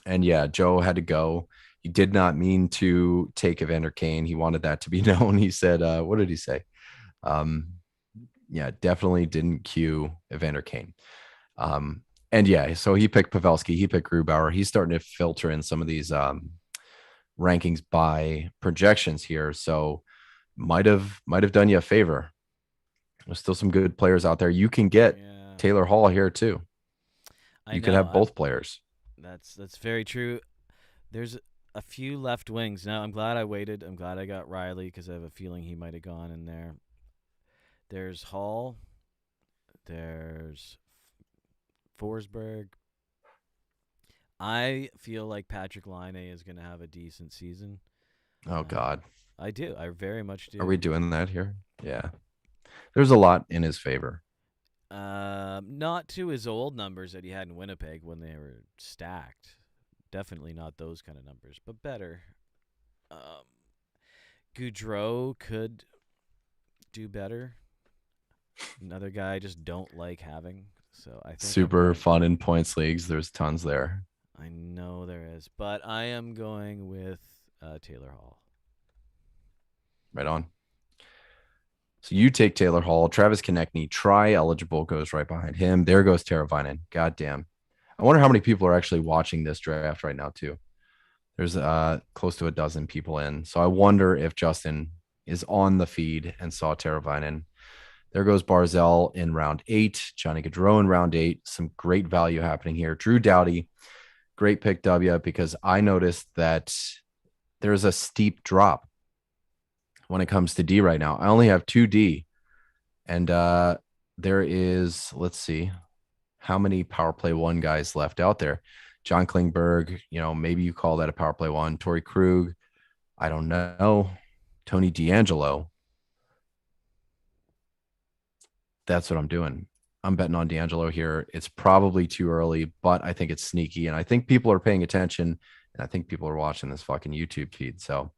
And yeah, Joe had to go. He did not mean to take Evander Kane. He wanted that to be known. He said, what did he say? Um, yeah, definitely didn't cue Evander Kane. And yeah, so he picked Pavelski, he picked Grubauer. He's starting to filter in some of these rankings by projections here. So might have done you a favor. There's still some good players out there. You can get Yeah. Taylor Hall here too. I You could know. have both players. That's very true. There's a few left wings. Now, I'm glad I waited. I'm glad I got Riley because I have a feeling he might have gone in there. There's Hall. There's Forsberg. I feel like Patrick Line is going to have a decent season. Oh Uh, God. I do. I very much Are do. we doing that here? Yeah. There's a lot in his favor. Not to his old numbers that he had in Winnipeg when they were stacked. Definitely not those kind of numbers, but better. Um, Goudreau could do better. Another guy I just don't like having. So I think I'm Super going. fun in points leagues. There's tons there. I know there is, but I am going with Taylor Hall. Right on. So you take Taylor Hall, Travis Konechny, try eligible goes right behind him. There goes Teravainen. God damn. I wonder how many people are actually watching this draft right now, too. There's close to a dozen people in. So I wonder if Justin is on the feed and saw Teravainen. There goes Barzell in round 8, Johnny Gaudreau in round 8. Some great value happening here. Drew Doughty, great pick W, because I noticed that there's a steep drop when it comes to D right now. I only have 2D. And there is, let's see, how many power play one guys left out there. John Klingberg, maybe you call that a power play one. Torrey Krug, I don't know. Tony D'Angelo. That's what I'm doing. I'm betting on D'Angelo here. It's probably too early, but I think it's sneaky. And I think people are paying attention. And I think people are watching this fucking YouTube feed. So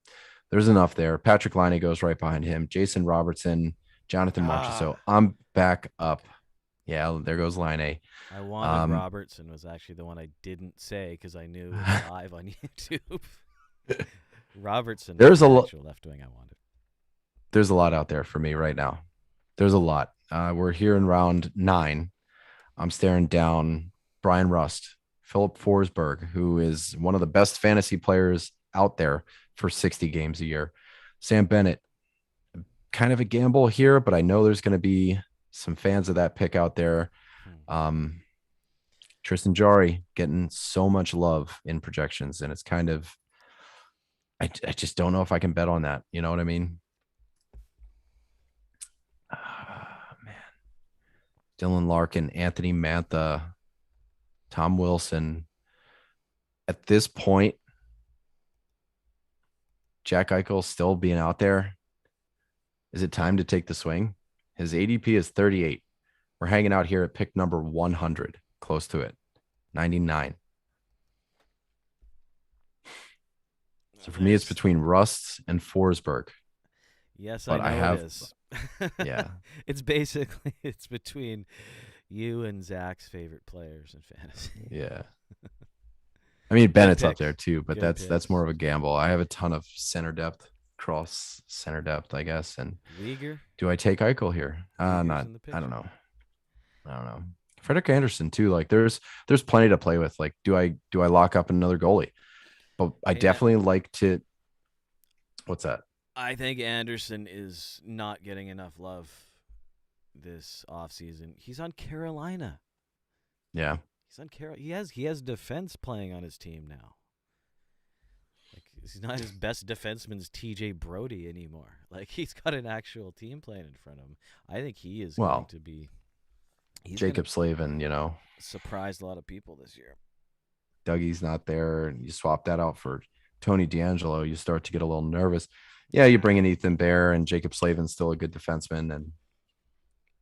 there's enough there. Patrick Laine goes right behind him. Jason Robertson, Jonathan Ah, Marchessault. I'm back up. Yeah, there goes Laine. I wanted Um, Robertson was actually the one I didn't say because I knew it was live on YouTube. Robertson was there's the a actual left wing I wanted. there's a lot out there for me right now. There's a lot. We're here in round 9. I'm staring down Brian Rust, Philip Forsberg, who is one of the best fantasy players out there for 60 games a year. Sam Bennett, kind of a gamble here, but I know there's going to be some fans of that pick out there. Hmm. Tristan Jarry getting so much love in projections, and it's kind of, I just don't know if I can bet on that. You know what I mean? Man. Dylan Larkin, Anthony Mantha, Tom Wilson. At this point, Jack Eichel still being out there. Is it time to take the swing? His ADP is 38. We're hanging out here at pick number 100, close to it, 99. So for me, it's There's between Rust and Forsberg. yes, I But I know it have, is. yeah, It's basically it's between you and Zach's favorite players in fantasy. yeah. I mean, Good Bennett's up there picks. too, but Good that's picks. more of a gamble. I have a ton of center depth, cross center depth, I guess. And Uyghur. do I take Eichel here? Uyghur's Not. in the I don't picture. know. I don't know. Frederick Anderson too. Like there's plenty to play with. Like do I lock up another goalie? But I Hey, definitely like to. What's that? I think Anderson is not getting enough love this offseason. He's on Carolina. Yeah. He's on Carol. He has defense playing on his team now. Like he's not his best defenseman's T.J. Brody anymore. Like he's got an actual team playing in front of him. I think he is going Well, to be. He's going to Jacob Slavin, surprise a lot of people this year. Dougie's not there, and you swap that out for Tony D'Angelo, you start to get a little nervous. Yeah, you bring Yeah, in Ethan Bear, and Jacob Slavin's still a good defenseman, and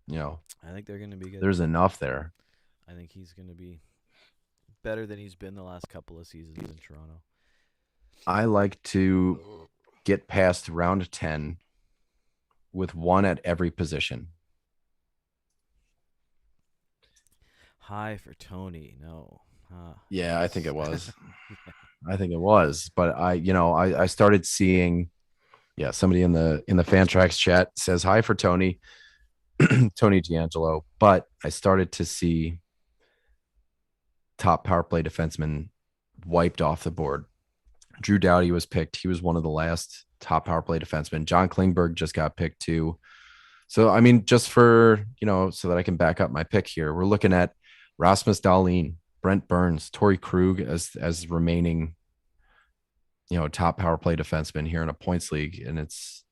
I think they're going to be good. there's enough there. I think he's going to be better than he's been the last couple of seasons in Toronto. I like to get past round 10 with one at every position. High for Tony. No. Yeah, I think Yes. it was. Yeah. I think it was, but I started seeing, yeah, somebody in the Fantrax chat says hi for Tony, Tony D'Angelo, but I started to see top power play defensemen wiped off the board. Drew Doughty was picked. He was one of the last top power play defensemen. John Klingberg just got picked too. So, I mean, just for, so that I can back up my pick here, we're looking at Rasmus Dahlin. Brent Burns, Torrey Krug as remaining, top power play defenseman here in a points league, and it's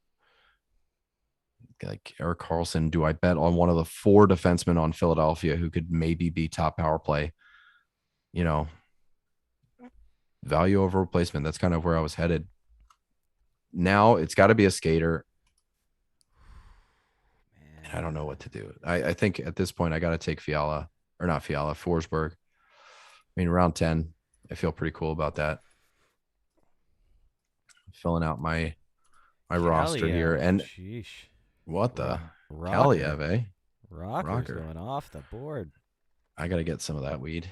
like Eric Carlson. Do I bet on one of the four defensemen on Philadelphia who could maybe be top power play? You know, value over replacement. That's kind of where I was headed. Now it's got to be a skater. And I don't know what to do. I think at this point I got to take Fiala, or not Fiala, Forsberg. I mean, round 10, I feel pretty cool about that. Filling out my roster here. Kaliev, And sheesh. what the Rocker. Kaliev, eh? Rocker's Rocker. going off the board. I got to get some of that weed.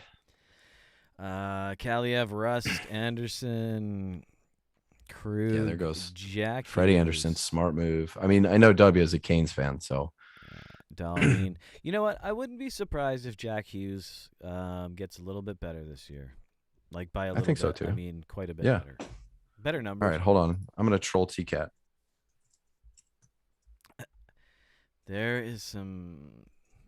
Kaliev, Rust, Anderson, Krug. Yeah, there goes Jack Freddie Hughes. Anderson. Smart move. I mean, I know W is a Canes fan, so Dahlin. You know what? I wouldn't be surprised if Jack Hughes gets a little bit better this year. Like by a little I think bit. so too. I mean, quite a bit Yeah. better. Better numbers. All right, hold on. I'm going to troll T-Cat. There is some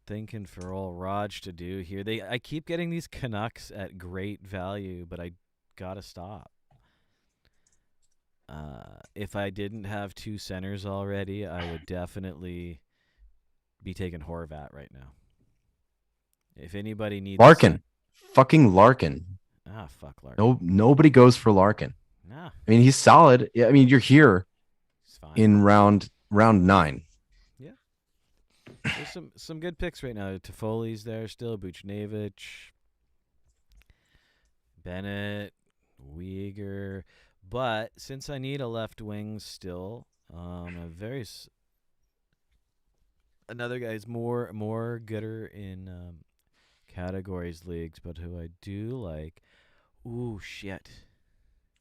thinking for old Raj to do here. I keep getting these Canucks at great value, but I gotta stop. If I didn't have two centers already, I would definitely be taking Horvat right now. If anybody needs Larkin. Fucking Larkin. Fuck Larkin. No, nobody goes for Larkin. Nah, I mean, he's solid. Yeah, I mean, you're here it's fine. in round 9. There's some good picks right now. Toffoli's there still. Buchnevich, Bennett, Uyghur. But since I need a left wing still, another guy's more gooder in categories leagues, but who I do like. Ooh, shit.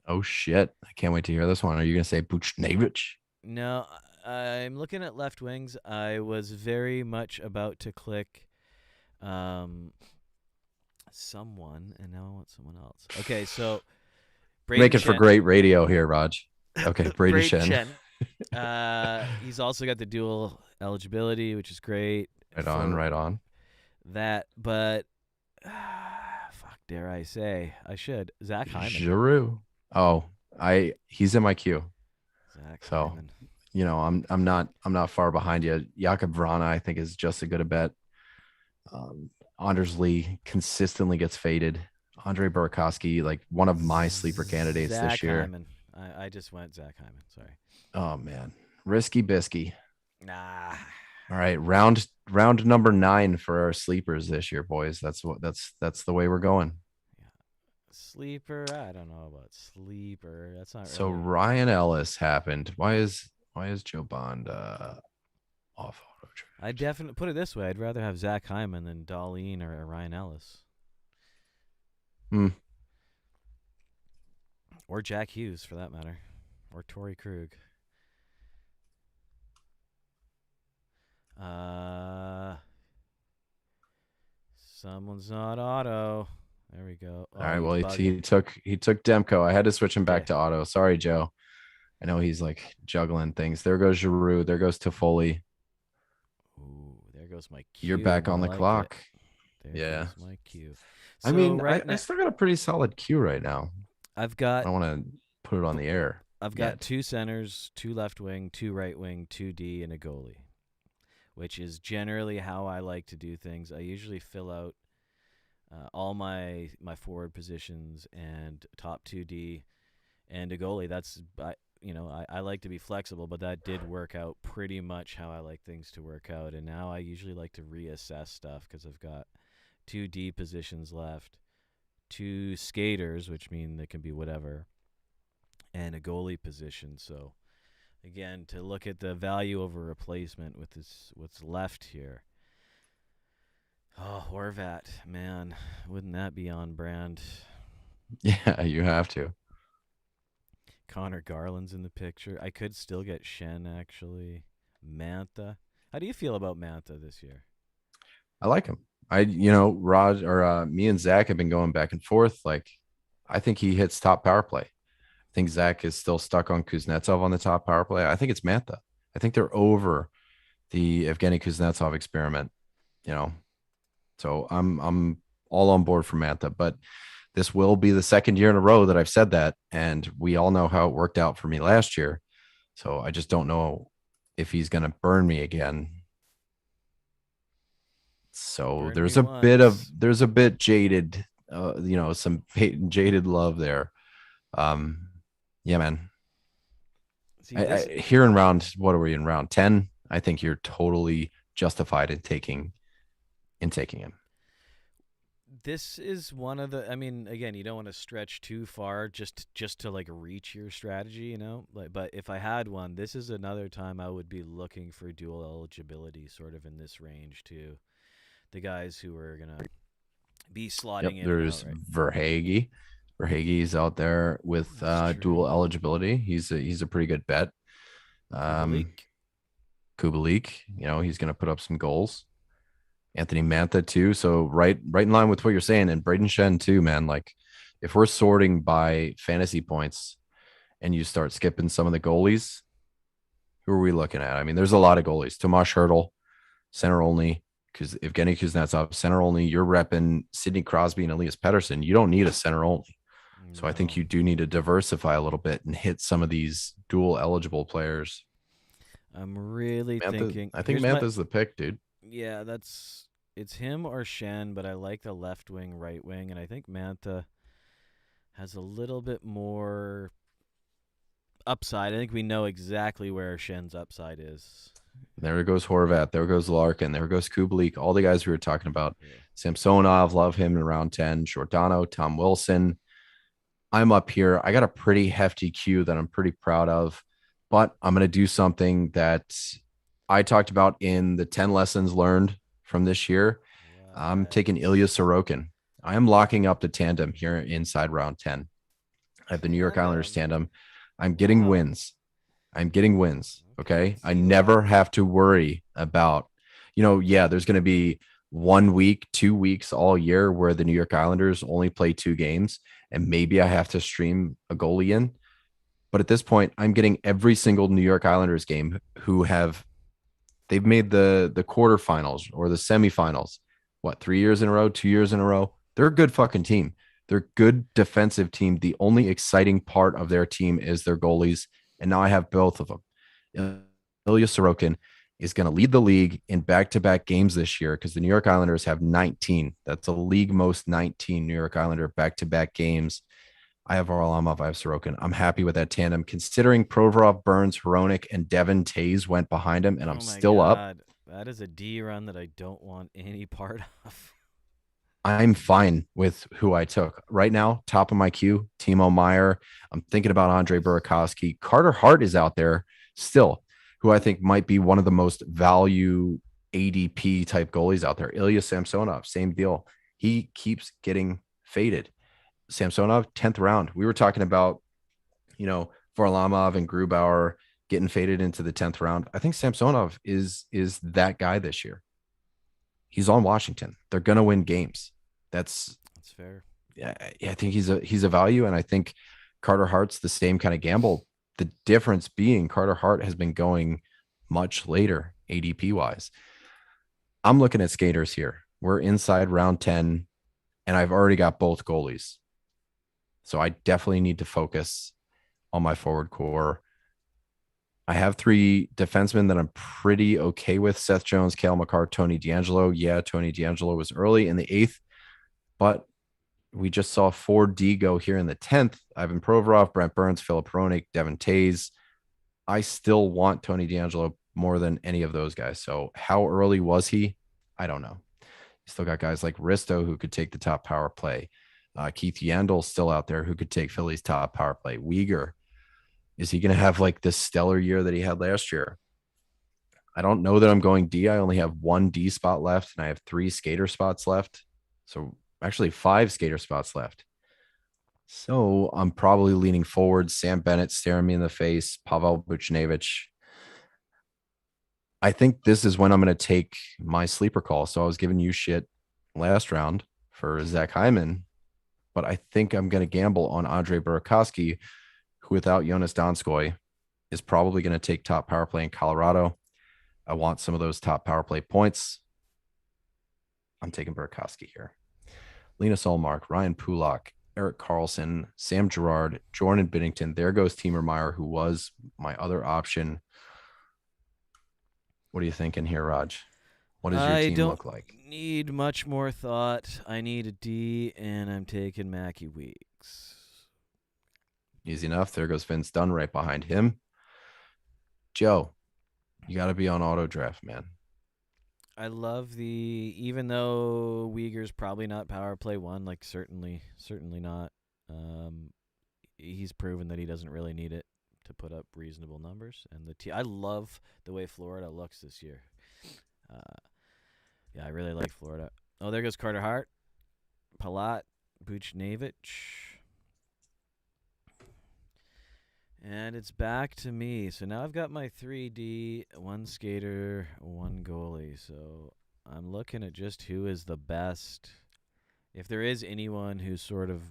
Oh, shit. I can't wait to hear this one. Are you going to say Buchnevich? No, I'm looking at left wings. I was very much about to click someone, and now I want someone else. Okay, so Making for great radio here, Raj. Okay, Brady Shen. He's also got the dual eligibility, which is great. Right on. That, but fuck, dare I say? I should. Zach Hyman. Giroux. Oh, he's in my queue. Zach So, Hyman. I'm not far behind you. Jakub Vrana, I think, is just as good a bet. Anders Lee consistently gets faded. Andre Burakovsky, like one of my sleeper candidates Zach this year. Hyman. I just went Zach Hyman. Sorry. Oh man, risky bisky. Nah. All right, round number 9 for our sleepers this year, boys. That's the way we're going. Yeah. Sleeper. I don't know about sleeper. That's not So really... Ryan Ellis happened. Why is Joe Bond off auto trade? I definitely put it this way. I'd rather have Zach Hyman than Dahlin or Ryan Ellis. Or Jack Hughes, for that matter. Or Torrey Krug. Someone's not auto. There we go. All right. Well, he took Demko. I had to switch him back to auto. Sorry, Joe. I know he's like juggling things. There goes Giroux. There goes Toffoli. Ooh, there goes my cue. You're back on the clock. There goes my cue. So I mean, I still got a pretty solid queue right now. I don't want to put it on the air. I've got 2 centers, 2 left wing, 2 right wing, 2 D, and a goalie, which is generally how I like to do things. I usually fill out all my forward positions and top 2D and a goalie. That's I like to be flexible, but that did work out pretty much how I like things to work out. And now I usually like to reassess stuff because I've got 2 D positions left, 2 skaters, which mean they can be whatever, and a goalie position. So again, to look at the value over replacement with what's left here. Oh, Horvat, man, wouldn't that be on brand? Yeah, you have to. Connor Garland's in the picture. I could still get Shen, actually. Mantha. How do you feel about Mantha this year? I like him. Rod or me and Zach have been going back and forth. Like, I think he hits top power play. I think Zach is still stuck on Kuznetsov on the top power play. I think it's Mantha. I think they're over the Evgeny Kuznetsov experiment. So I'm all on board for Mantha, but this will be the second year in a row that I've said that. And we all know how it worked out for me last year. So I just don't know if he's going to burn me again. So Burn me once. there's a bit jaded, some jaded love there. Um, yeah, man. See this. Here in round, what are we in round 10? I think you're totally justified in taking him. This is one of the. I mean, again, you don't want to stretch too far just to like reach your strategy, you know. Like, but if I had one, this is another time I would be looking for dual eligibility, sort of in this range too. The guys who are gonna be Yep, slotting in and out, there's right? Verhage. Verhage's out there with That's true. dual eligibility. He's a pretty good bet. Um, Kubalik. Kubalik, he's going to put up some goals. Anthony Mantha too. So right in line with what you're saying, and Braden Shen too, man. Like if we're sorting by fantasy points and you start skipping some of the goalies, who are we looking at? I mean, there's a lot of goalies. Tomas Hertl, center only. Because if Evgeny Kuznetsov, center only, you're repping Sidney Crosby and Elias Pettersson. You don't need a center only. So I think No, you do need to diversify a little bit and hit some of these dual eligible players. I'm really thinking. I think Here's my. Mantha's the pick, dude. Yeah, that's. It's him or Shen, but I like the left wing, right wing, and I think Mantha has a little bit more upside. I think we know exactly where Shen's upside is. There goes Horvat. There goes Larkin. There goes Kubalik. All the guys we were talking about. Yeah. Samsonov, love him in round 10. Giordano, Tom Wilson. I'm up here. I got a pretty hefty queue that I'm pretty proud of, but I'm going to do something that I talked about in the 10 lessons learned from this year. I'm What? taking Ilya Sorokin. I am locking up the tandem here inside round 10. I have the New York Islanders Tandem. tandem. I'm getting Wow. wins. I'm getting wins. Okay, Okay. let's I see why. never have to worry about, yeah, there's going to be 1 week, 2 weeks all year where the New York Islanders only play 2 games. And maybe I have to stream a goalie in. But at this point, I'm getting every single New York Islanders game they've made the quarterfinals or the semifinals. What, 3 years in a row, 2 years in a row? They're a good fucking team. They're a good defensive team. The only exciting part of their team is their goalies. And now I have both of them. Ilya Sorokin is going to lead the league in back-to-back games this year because the New York Islanders have 19. That's a league most 19 New York Islander back-to-back games. I have Varlamov, I have Sorokin. I'm happy with that tandem. Considering Provorov, Burns, Hronik, and Devin Tays went behind him, and I'm Oh my still up, god. That is a D run that I don't want any part of. I'm fine with who I took. Right now, top of my queue, Timo Meyer. I'm thinking about Andre Nice. Burakovsky. Carter Hart is out there still, who I think might be one of the most value ADP type goalies out there. Ilya Samsonov, same deal. He keeps getting faded. Samsonov, 10th round. We were talking about, Varlamov and Grubauer getting faded into the 10th round. I think Samsonov is that guy this year. He's on Washington. They're gonna win games. That's That's fair. Yeah, I think he's a value, and I think Carter Hart's the same kind of gamble. The difference being Carter Hart has been going much later ADP wise. I'm looking at skaters here. We're inside round 10, and I've already got both goalies. So I definitely need to focus on my forward core. I have three defensemen that I'm pretty okay with: Seth Jones, Cale Makar, Tony DeAngelo. Yeah, Tony DeAngelo was early in the eighth, but we just saw 4D go here in the 10th. Ivan Provorov, Brent Burns, Philip Hronik, Devin Tays. I still want Tony DeAngelo more than any of those guys. So how early was he? I don't know. You still got guys like Risto who could take the top power play. Keith Yandel still out there who could take Philly's top power play. Uyghur, is he going to have like this stellar year that he had last year? I don't know that I'm going D. I only have one D spot left, and I have 3 skater spots left. So actually 5 skater spots left. So I'm probably leaning forward. Sam Bennett staring me in the face. Pavel Buchnevich. I think this is when I'm going to take my sleeper call. So I was giving you shit last round for Zach Hyman, but I think I'm going to gamble on Andre Burakovsky, who without Jonas Donskoy is probably going to take top power play in Colorado. I want some of those top power play points. I'm taking Burakovsky here. Linus Ullmark, Ryan Pulak, Eric Carlson, Sam Girard, Jordan Binnington. There goes Teamer Meyer, who was my other option. What are you thinking here, Raj? What does your I team don't look like? need much more thought. I need a D, and I'm taking Mackie Weeks. Easy enough. There goes Vince Dunn right behind him. Joe, you got to be on auto draft, man. I love even though Uyghur's probably not power play one, like certainly not. Um, he's proven that he doesn't really need it to put up reasonable numbers. And I love the way Florida looks this year. Uh, yeah, I really like Florida. Oh, there goes Carter Hart, Palat, Buchnevich. And it's back to me. So now I've got my 3D, one skater, one goalie. So I'm looking at just who is the best. If there is anyone who's sort of,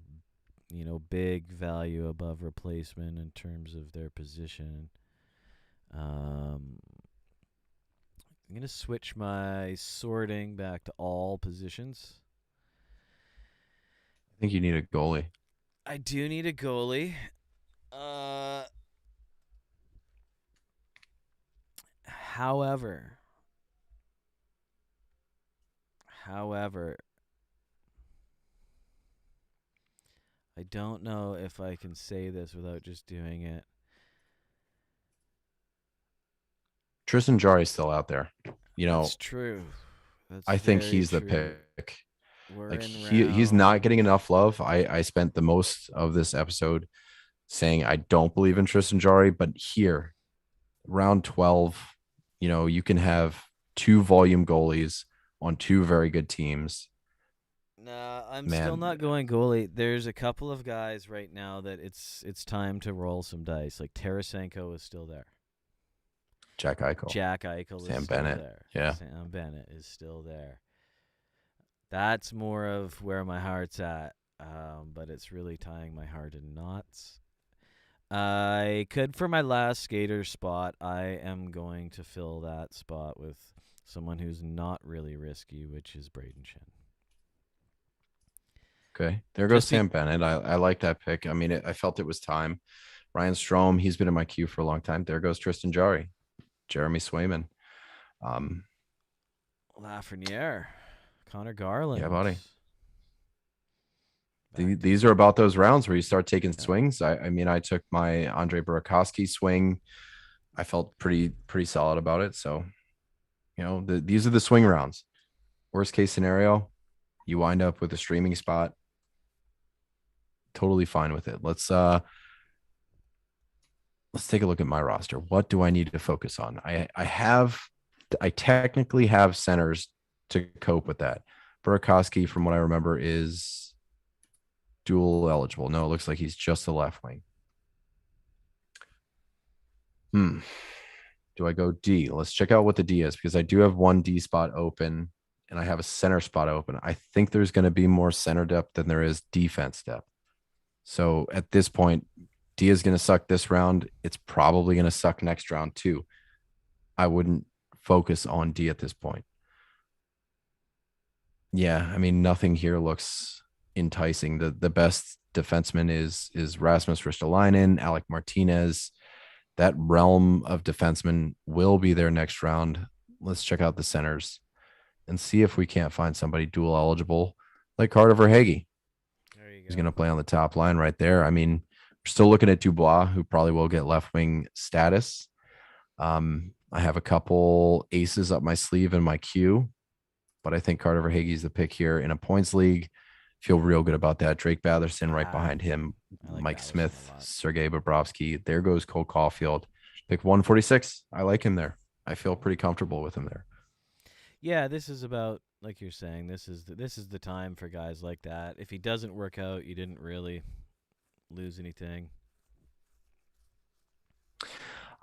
big value above replacement in terms of their position, I'm going to switch my sorting back to all positions. I think you need a goalie. I do need a goalie. Uh, however, however, I don't know if I can say this without just doing it. Tristan Jarry is still out there. You know, That's true. That's I think very he's the true. pick. We're Like in he's not round. getting enough love. I spent the most of this episode saying I don't believe in Tristan Jarry, but here, round 12, you can have two volume goalies on two very good teams. Nah, I'm still Man, not going goalie. There's a couple of guys right now that it's time to roll some dice. Like Tarasenko is still there. Jack Eichel, Jack Eichel is Sam still Bennett. there. Yeah. Sam Bennett is still there. That's more of where my heart's at. But it's really tying my heart in knots. I could, for my last skater spot, I am going to fill that spot with someone who's not really risky, which is Braden Shen. Okay. There goes Just be Sam Bennett. I like that pick. I mean, I felt it was time. Ryan Strome, he's been in my queue for a long time. There goes Tristan Jarry, Jeremy Swayman. Um, Lafreniere, Connor yeah, Garland. buddy. Back to These are about those rounds where you start taking yeah. swings. I mean, I took my Andre Burakovsky swing. I felt pretty solid about it. So, these are the swing rounds. Worst case scenario, you wind up with a streaming spot. Totally fine with it. Let's take a look at my roster. What do I need to focus on? I technically have centers to cope with that. Burakovsky, from what I remember, is dual eligible. No, it looks like he's just the left wing. Do I go D? Let's check out what the D is because I do have one D spot open and I have a center spot open. I think there's going to be more center depth than there is defense depth. So at this point, D is going to suck this round. It's probably going to suck next round too. I wouldn't focus on D at this point. Yeah, I mean, nothing here looks enticing. The best defenseman is Rasmus Ristolainen, Alec Martinez. That realm of defensemen will be there next round. Let's check out the centers and see if we can't find somebody dual eligible like Carter Verhaeghe. There you He's go. going to play on the top line right there. I mean, we're still looking at Dubois, who probably will get left wing status. I have a couple aces up my sleeve in my queue, but I think Carter Verhaeghe is the pick here in a points league. Feel real good about that. Drake Batherson right Ah, behind him. I like Mike Batherson Smith, a lot. Sergei Bobrovsky. There goes Cole Caulfield. Pick 146. I like him there. I feel pretty comfortable with him there. Yeah, this is about, like you're saying. This is the time for guys like that. If he doesn't work out, you didn't really lose anything.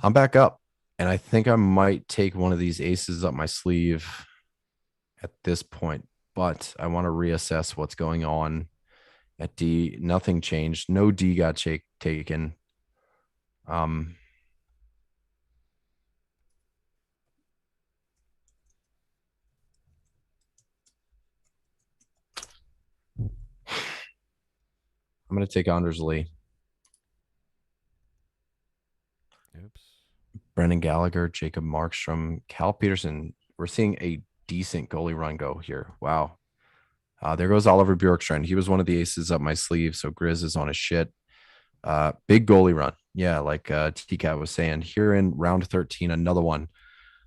I'm back up, and I think I might take one of these aces up my sleeve at this point, but I want to reassess what's going on at D. Nothing changed. No D got taken. Um, I'm going to take Anders Lee. Oops. Brendan Gallagher, Jacob Markstrom, Cal Peterson. We're seeing a decent goalie run go here. Wow. There goes Oliver Bjorkstrand. He was one of the aces up my sleeve. So Grizz is on his shit. Big goalie run. Yeah, like TCAT was saying. Here in round 13, another one.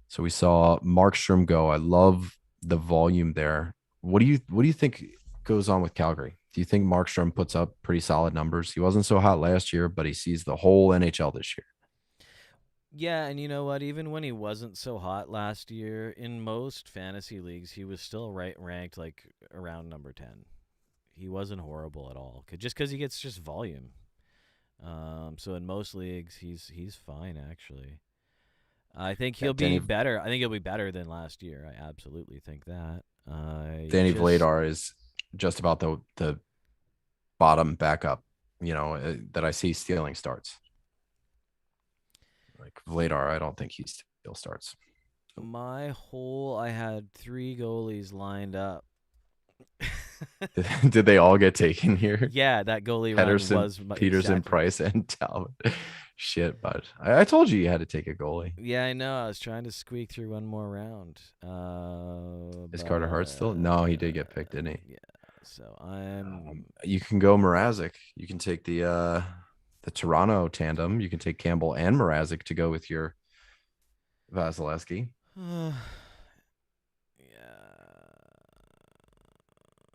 So we saw Markstrom go. I love the volume there. What do you think goes on with Calgary? Do you think Markstrom puts up pretty solid numbers? He wasn't so hot last year, but he sees the whole NHL this year. Yeah, and you know what? Even when he wasn't so hot last year, in most fantasy leagues, he was still ranked like around number 10. He wasn't horrible at all, just because he gets just volume. So in most leagues, he's fine actually. I think Yeah, he'll be better. I think he'll be better than last year. I absolutely think that. I Danny just Vladar is just about the bottom backup, that I see stealing starts. Like Vladar, I don't think he still starts. I had 3 goalies lined up. Did they all get taken here? Yeah, that goalie run Pedersen, was Peterson, exactly. Price, and Talbot. Shit, but I told you had to take a goalie. Yeah, I know. I was trying to squeak through one more round. Is Carter Hart still? No, he did get picked, didn't he? Yeah. So I'm. You can go Mrazek. You can take the Toronto tandem. You can take Campbell and Mrazek to go with your Vasilevsky. Yeah.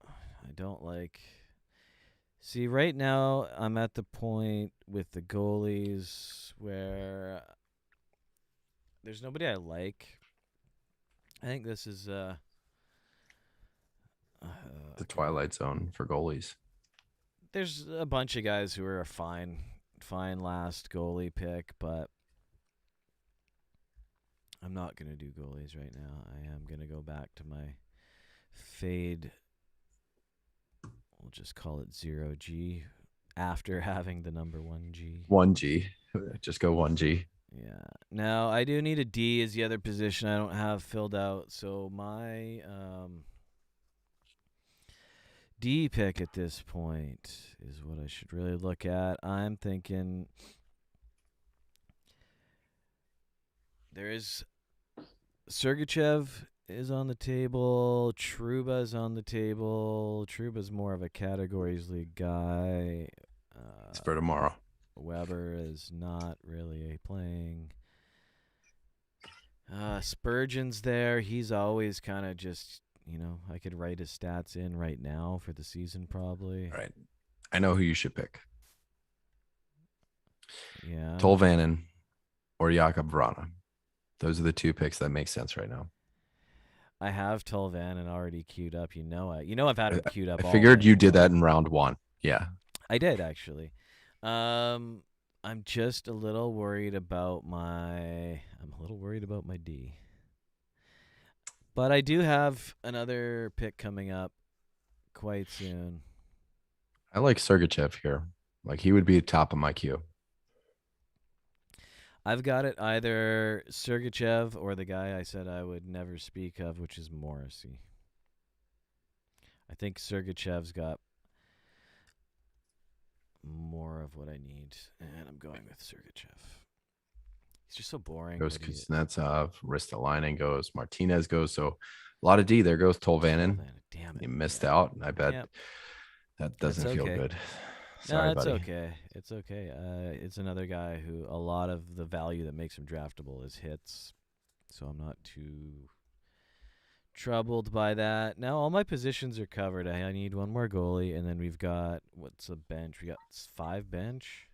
I don't like. See, right now I'm at the point with the goalies where there's nobody I like. I think this is The God. Twilight Zone for goalies. There's a bunch of guys who are a fine last goalie pick, but I'm not gonna do goalies right now. I am gonna go back to my fade. We'll just call it 0G after having the number 1G. 1G. Just go 1G. Yeah. Now I do need a D as the other position I don't have filled out. So my D pick at this point is what I should really look at. I'm thinking there is Sergachev is on the table. Truba's on the table. Truba's more of a categories league guy. It's for tomorrow. Weber is not really playing. Spurgeon's there. He's always kind of just, I could write his stats in right now for the season probably. All right. I know who you should pick. Yeah. Tolvanen or Jakob Vrana. Those are the two picks that make sense right now. I have Tolvanen already queued up. I've had him queued up I all figured you did long. that in round one. Yeah. I did actually. I'm just a little worried about my D. But I do have another pick coming up quite soon. I like Sergachev here. Like he would be top of my queue. I've got it either Sergachev or the guy I said I would never speak of, which is Morrissey. I think Sergachev's got more of what I need, and I'm going with Sergachev. He's just so boring. Goes Kuznetsov, Ristolainen goes, Martinez goes. So a lot of D. There goes Tolvanen. Damn it. You missed out. I bet Yep. that doesn't feel good. No, Sorry, buddy. okay. It's okay. It's another guy who a lot of the value that makes him draftable is hits, so I'm not too troubled by that. Now all my positions are covered. I need one more goalie, and then we've got what's a bench? We got 5 bench.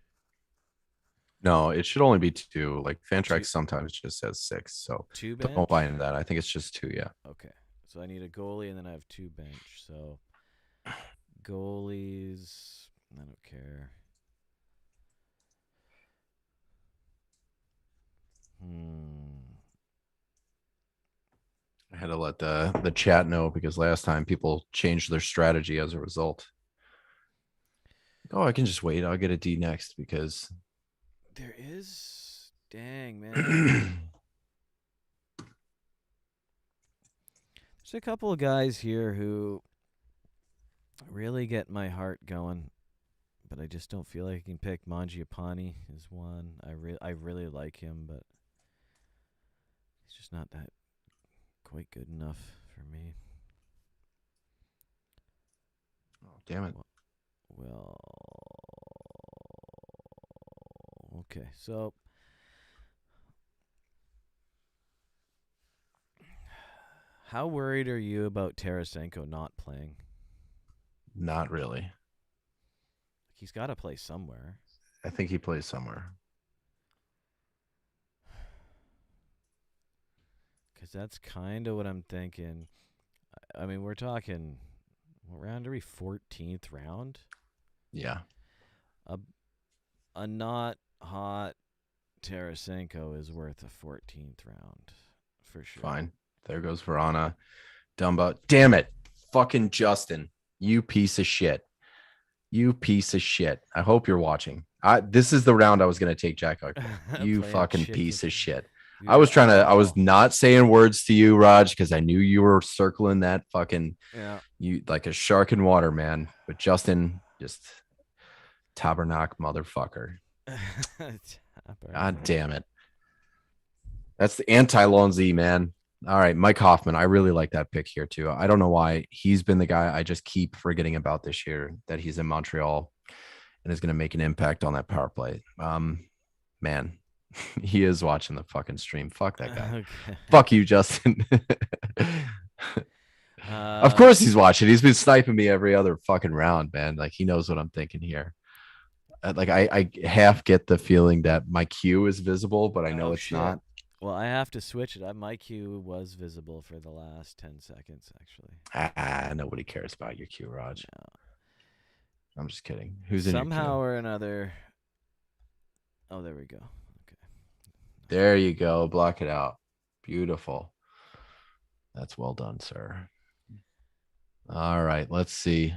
No, it should only be 2. Like Fantrax Two. sometimes just says 6. So 2 bench. don't buy into that. I think it's just 2. Yeah. Okay. So I need a goalie, and then I have 2 bench. So goalies, I don't care. I had to let the chat know because last time people changed their strategy as a result. Oh, I can just wait. I'll get a D next because there is. Dang, man. There's a couple of guys here who really get my heart going, but I just don't feel like I can pick Mangiapane as one. I really like him, but he's just not that quite good enough for me. Oh, damn it. Well, okay. So, how worried are you about Tarasenko not playing? Not really. He's got to play somewhere. I think he plays somewhere. Because that's kind of what I'm thinking. I mean, we're talking, what round are we? 14th round? Yeah. A, a not hot Tarasenko is worth a 14th round for sure. Fine. There goes Verana. Dumba. Damn it. Fucking Justin. You piece of shit. You piece of shit. I hope you're watching. This is the round I was going to take Jack Eichel. You Playing fucking chicken. piece of shit. I You're was trying to, I was awful. not saying words to you, Raj, because I knew you were circling that fucking, Yeah. you like a shark in water, man. But Justin, just tabernacle motherfucker. God damn it. That's the anti-Lone Z, man. All right, Mike Hoffman. I really like that pick here too. I don't know why he's been the guy I just keep forgetting about this year, that he's in Montreal and is going to make an impact on that power play. Man, he is watching the fucking stream. Fuck that guy. Okay. Fuck you, Justin. Of course he's watching. He's been sniping me every other fucking round, man. Like he knows what I'm thinking here. Like I half get the feeling that my Q is visible, but I know it's shit. not. Well, I have to switch it. My Q was visible for the last 10 seconds, actually. Nobody cares about your Q, Raj. No. I'm just kidding. Who's in Somehow your Q? or another. Oh, there we go. Okay. There you go. Block it out. Beautiful. That's well done, sir. All right, let's see.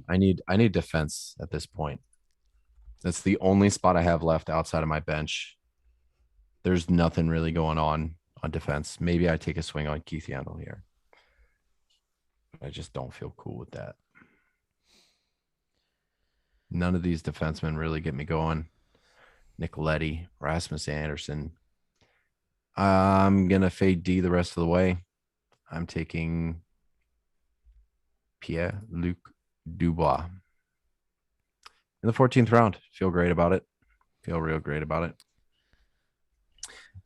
I need defense at this point. That's the only spot I have left outside of my bench. There's nothing really going on defense. Maybe I take a swing on Keith Yandel here. I just don't feel cool with that. None of these defensemen really get me going. Nick Leddy, Rasmus Anderson. I'm going to fade D the rest of the way. I'm taking Pierre-Luc Dubois. In the 14th round. Feel great about it. Feel real great about it.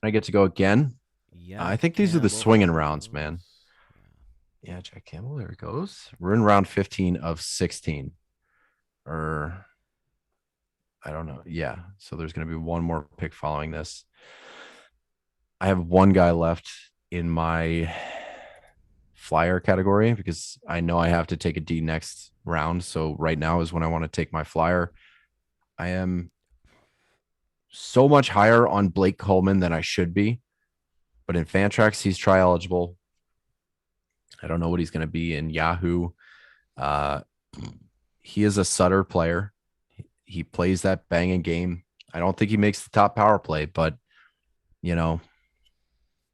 I get to go again. Yeah. I think these are the swinging rounds, man. Yeah, Jack Campbell. There it goes. We're in round 15 of 16. Or I don't know. Yeah. So there's going to be one more pick following this. I have one guy left in my flyer category because I know I have to take a D next round. So right now is when I want to take my flyer. I am so much higher on Blake Coleman than I should be. But in Fantrax, he's try eligible. I don't know what he's going to be in Yahoo. He is a Sutter player. He plays that banging game. I don't think he makes the top power play, but, you know,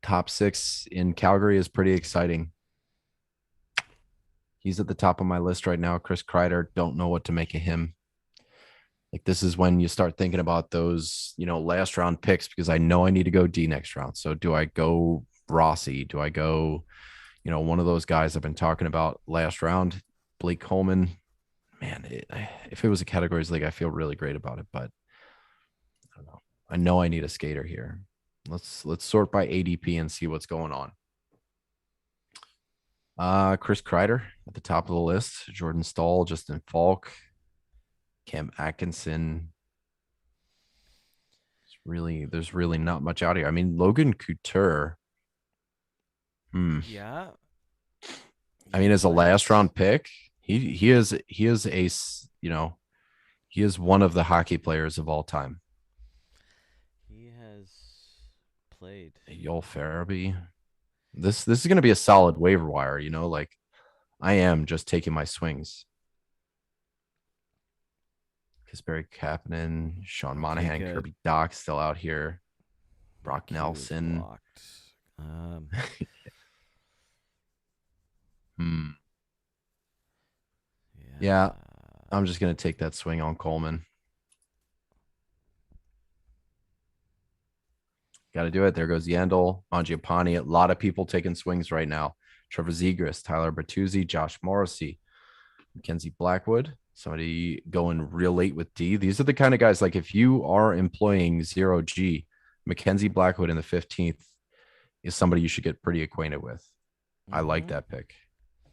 top 6 in Calgary is pretty exciting. He's at the top of my list right now. Chris Kreider, don't know what to make of him. Like, this is when you start thinking about those, last round picks, because I know I need to go D next round. So do I go Rossi? Do I go, one of those guys I've been talking about last round? Blake Coleman. Man, if it was a categories league, I feel really great about it, but I don't know. I know I need a skater here. Let's sort by ADP and see what's going on. Chris Kreider at the top of the list. Jordan Stahl, Justin Falk, Cam Atkinson. There's really not much out here. I mean, Logan Couture. Yeah. I mean, as a last round pick, he is one of the hockey players of all time. He has played. Joel Farabee. This is going to be a solid waiver wire, like I am just taking my swings. Kasperi Kapanen, Sean Monahan, good. Kirby Doc still out here. Brock Nelson. Yeah. I'm just going to take that swing on Coleman. Got to do it. There goes Yandel, Mangiapane. A lot of people taking swings right now. Trevor Zegras, Tyler Bertuzzi, Josh Morrissey, Mackenzie Blackwood. Somebody going real late with D. These are the kind of guys like if you are employing 0G, Mackenzie Blackwood in the 15th is somebody you should get pretty acquainted with. I like Mm-hmm. that pick.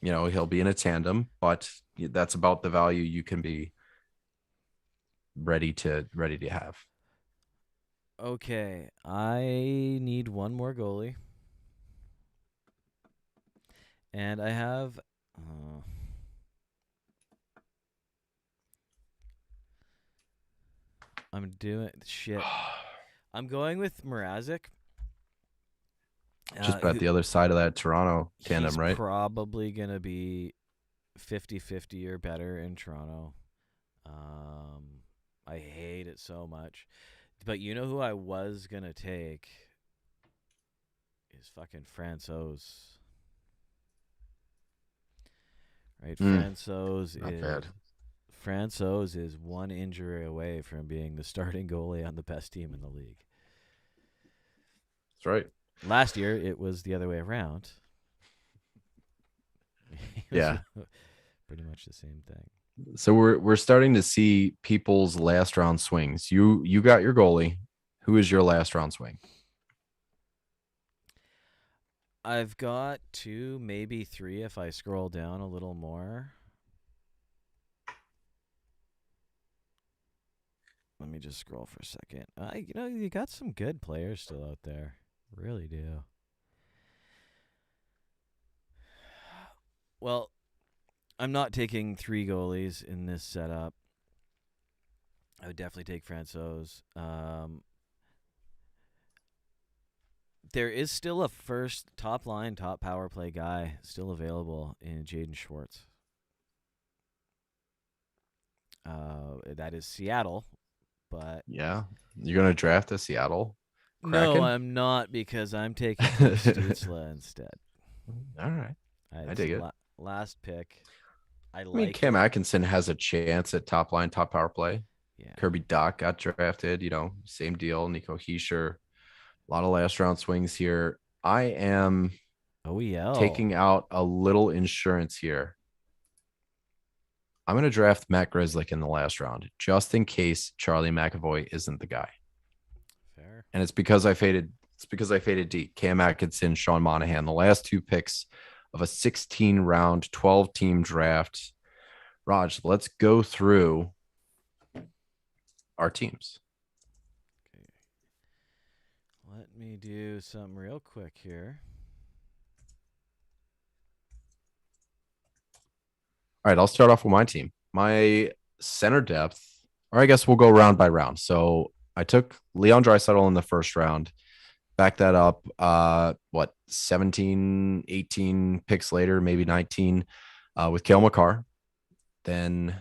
He'll be in a tandem, but that's about the value you can be ready to have. Okay, I need one more goalie, and I have. I'm doing shit. I'm going with Mrazek. Just bet Who the other side of that Toronto he's tandem, right? probably gonna be 50-50 or better in Toronto. Um, I hate it so much, but you know who I was gonna take is fucking Francouz. Right, Not bad. Francouz is one injury away from being the starting goalie on the best team in the league. That's right. Last year, it was the other way around. It was Yeah. pretty much the same thing. So we're starting to see people's last round swings. You got your goalie. Who is your last round swing? I've got two, maybe three if I scroll down a little more. Let me just scroll for a second. You got some good players still out there. Really do. Well, I'm not taking three goalies in this setup. I would definitely take Francouz. There is still a first top line, top power play guy still available in Jaden Schwartz. That is Seattle, but Yeah. You're gonna draft a Seattle no, Kraken? I'm not because I'm taking Tim Stutzla instead. All right. I It's dig it. last pick. I I mean, like Cam it. Atkinson has a chance at top line, top power play. Yeah. Kirby Doc got drafted, same deal. Nico Heischer, a lot of last round swings here. I am OEL. taking out a little insurance here. I'm going to draft Matt Grzelcyk in the last round, just in case Charlie McAvoy isn't the guy. Fair. And it's because I faded. It's because I faded D. Cam Atkinson, Sean Monahan, the last two picks of a 16 round, 12 team draft. Raj, let's go through our teams. Okay. Let me do something real quick here. All right, I'll start off with my team. My center depth, or I guess we'll go round by round. So I took Leon Draisaitl in the first round, back that up, 17, 18 picks later, maybe 19, with Kale McCarr. Then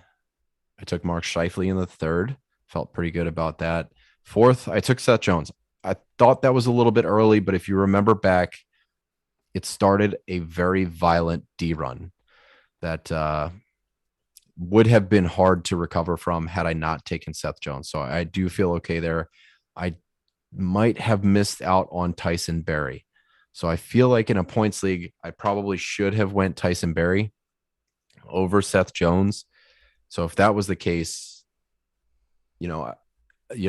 I took Mark Scheifele in the third. Felt pretty good about that. Fourth, I took Seth Jones. I thought that was a little bit early, but if you remember back, it started a very violent D run that would have been hard to recover from had I not taken Seth Jones. So I do feel okay there. I might have missed out on Tyson Berry. So I feel like in a points league, I probably should have went Tyson Berry over Seth Jones. So if that was the case, you know,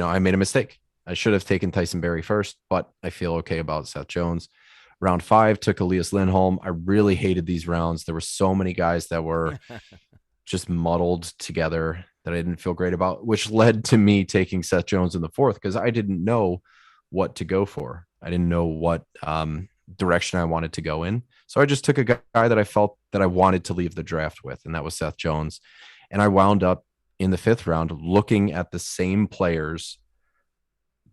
I made a mistake. I should have taken Tyson Berry first, but I feel okay about Seth Jones. Round 5 took Elias Lindholm. I really hated these rounds. There were so many guys that were just muddled together that I didn't feel great about, which led to me taking Seth Jones in the fourth because I didn't know what to go for. I didn't know what direction I wanted to go in. So I just took a guy that I felt that I wanted to leave the draft with, and that was Seth Jones. And I wound up in the 5th round looking at the same players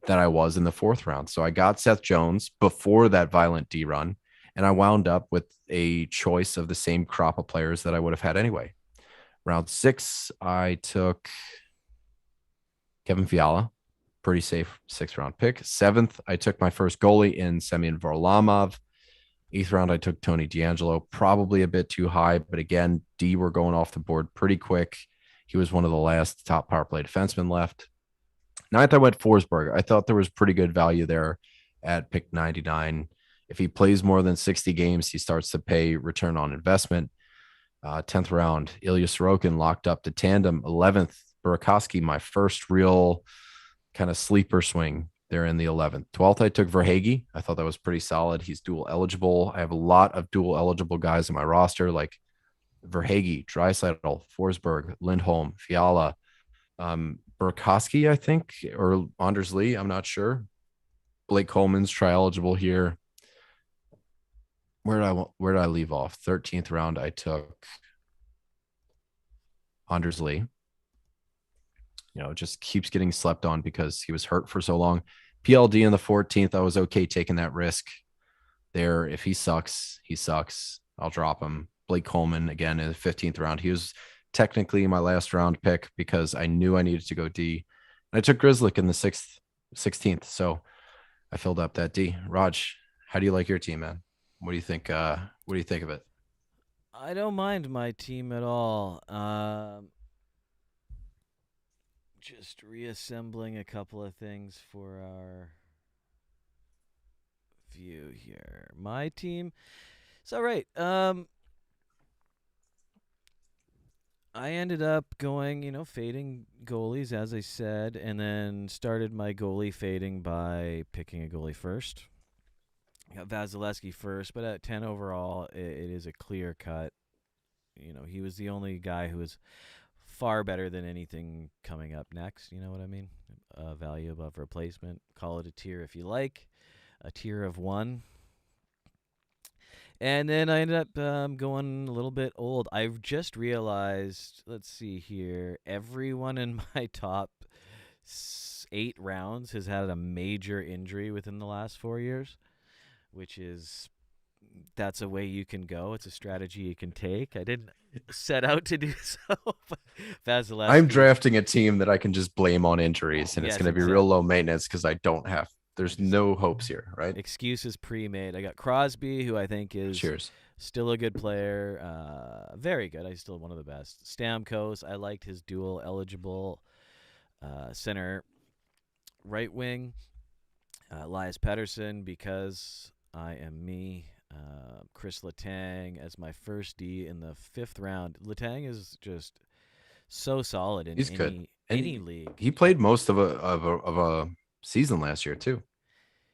that I was in the 4th round. So I got Seth Jones before that violent D run, and I wound up with a choice of the same crop of players that I would have had anyway. Round 6, I took Kevin Fiala, pretty safe 6th round pick. 7th, I took my first goalie in Semyon Varlamov. 8th round, I took Tony DeAngelo, probably a bit too high, but again, D were going off the board pretty quick. He was one of the last top power play defensemen left. Ninth, I went Forsberg. I thought there was pretty good value there at pick 99. If he plays more than 60 games, he starts to pay return on investment. 10th round, Ilya Sorokin locked up to tandem. 11th, Burakovsky, my first real kind of sleeper swing there in the 11th. 12th, I took Verhage. I thought that was pretty solid. He's dual eligible. I have a lot of dual eligible guys in my roster like Verhage, Draisaitl, Forsberg, Lindholm, Fiala, Burakovsky, I think, or Anders Lee. I'm not sure. Blake Coleman's tri eligible here. Where did I leave off? 13th round, I took Anders Lee. Just keeps getting slept on because he was hurt for so long. PLD in the 14th, I was okay taking that risk there. If he sucks, he sucks. I'll drop him. Blake Coleman again in the 15th round. He was technically my last round pick because I knew I needed to go D. And I took Grizzlick in the 16th. So I filled up that D. Raj, how do you like your team, man? What do you think? What do you think of it? I don't mind my team at all. Just reassembling a couple of things for our view here. My team. It's all right. I ended up going, fading goalies, as I said, and then started my goalie fading by picking a goalie first. I got Vasilevsky first, but at 10 overall, it is a clear cut. He was the only guy who was far better than anything coming up next. You know what I mean? Value above replacement. Call it a tier if you like. A tier of one. And then I ended up going a little bit old. I've just realized, let's see here, everyone in my top 8 rounds has had a major injury within the last 4 years, which is, that's a way you can go. It's a strategy you can take. I didn't set out to do so. Vasilevsky. I'm drafting a team that I can just blame on injuries, and it's Yes, going to be real low maintenance because I don't have. There's no hopes here, right? Excuses pre-made. I got Crosby, who I think is Cheers. still a good player. Very good. He's still one of the best. Stamkos, I liked his dual eligible center right wing. Elias Pettersson, because I am me. Chris Letang as my first D in the 5th round. Letang is just so solid in He's good. any league. He played most of a season last year too.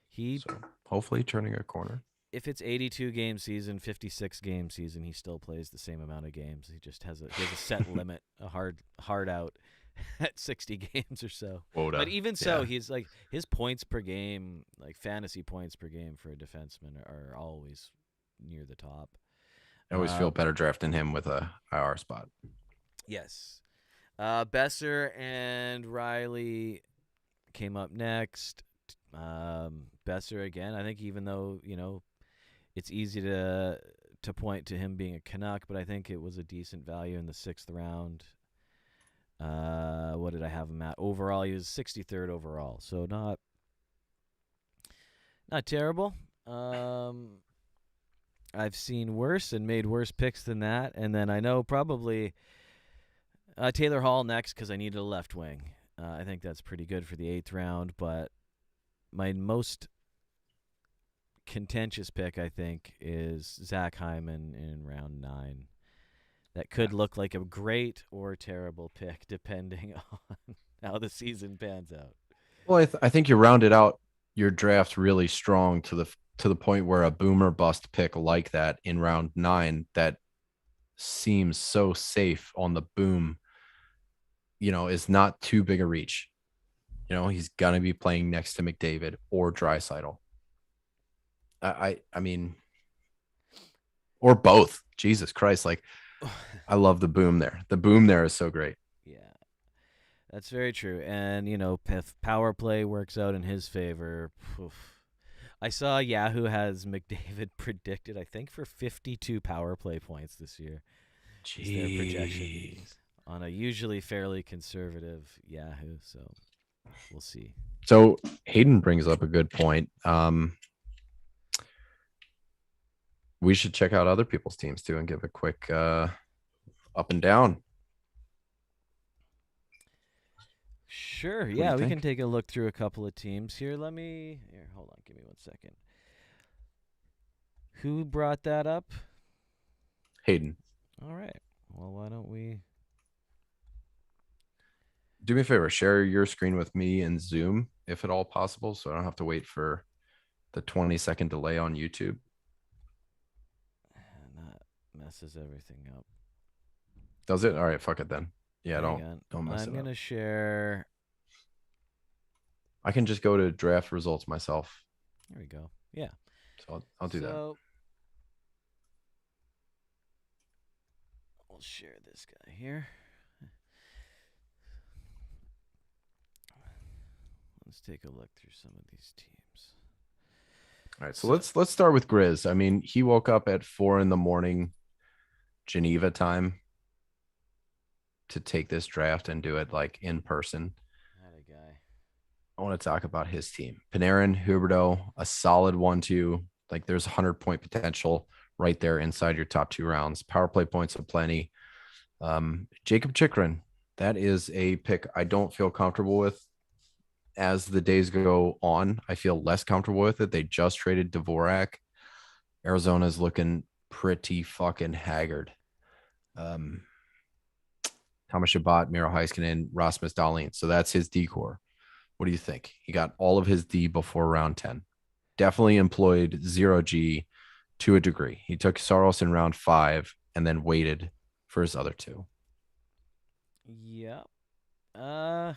He So hopefully turning a corner. If it's 82 game season, 56 game season, he still plays the same amount of games. He just has a set limit, a hard out at 60 games or so. Woda. But even so, he's like his points per game, like fantasy points per game for a defenseman are always near the top. I always feel better drafting him with a IR spot. Yes. Besser and Riley came up next. Besser again. I think even though it's easy to point to him being a Canuck, but I think it was a decent value in the 6th round. What did I have him at overall? He was 63rd overall, so not terrible. I've seen worse and made worse picks than that, and then I know probably Taylor Hall next because I needed a left wing. I think that's pretty good for the 8th round, but my most contentious pick, I think, is Zach Hyman in round 9. That could look like a great or terrible pick depending on how the season pans out. Well, I think you rounded out your draft really strong to the point where a boomer bust pick like that in round 9 that seems so safe on the boom, is not too big a reach. He's gonna be playing next to McDavid or Draisaitl. I mean, or both. Jesus Christ! Like, I love the boom there. The boom there is so great. Yeah, that's very true. And if power play works out in his favor, I saw Yahoo has McDavid predicted, I think, for 52 power play points this year. Jeez. Their projection on a usually fairly conservative Yahoo. So we'll see. So Hayden brings up a good point. We should check out other people's teams too and give a quick up and down. Sure. What do you Yeah, we can think? take a look through a couple of teams here. Here, hold on. Give me 1 second. Who brought that up? Hayden, All right. Well, why don't we? do me a favor, share your screen with me in Zoom if at all possible, so I don't have to wait for the 20-second delay on YouTube. And that messes everything up. Does it? All right, fuck it then. Yeah, Hang don't on. don't mess I'm it up. gonna share. I can just go to draft results myself. Here we go. Yeah. So I'll do that. So we'll share this guy here. Let's take a look through some of these teams. All right, so So let's start with Grizz. I mean, he woke up at 4 a.m. Geneva time to take this draft and do it like in person. that a guy. I want to talk about his team. Panarin, Huberto, a solid 1-2. Like there's 100-point potential right there inside your top 2 rounds. Power play points aplenty. Jacob Chikrin, that is a pick I don't feel comfortable with. As the days go on, I feel less comfortable with it. They just traded Dvorak. Arizona's looking pretty fucking haggard. Um, Thomas Shabbat, Miro Heiskanen, Rasmus Dahlin. So that's his decor. What do you think? He got all of his D before round 10. Definitely employed 0G to a degree. He took Saros in round 5 and then waited for his other two. Yeah. Uh,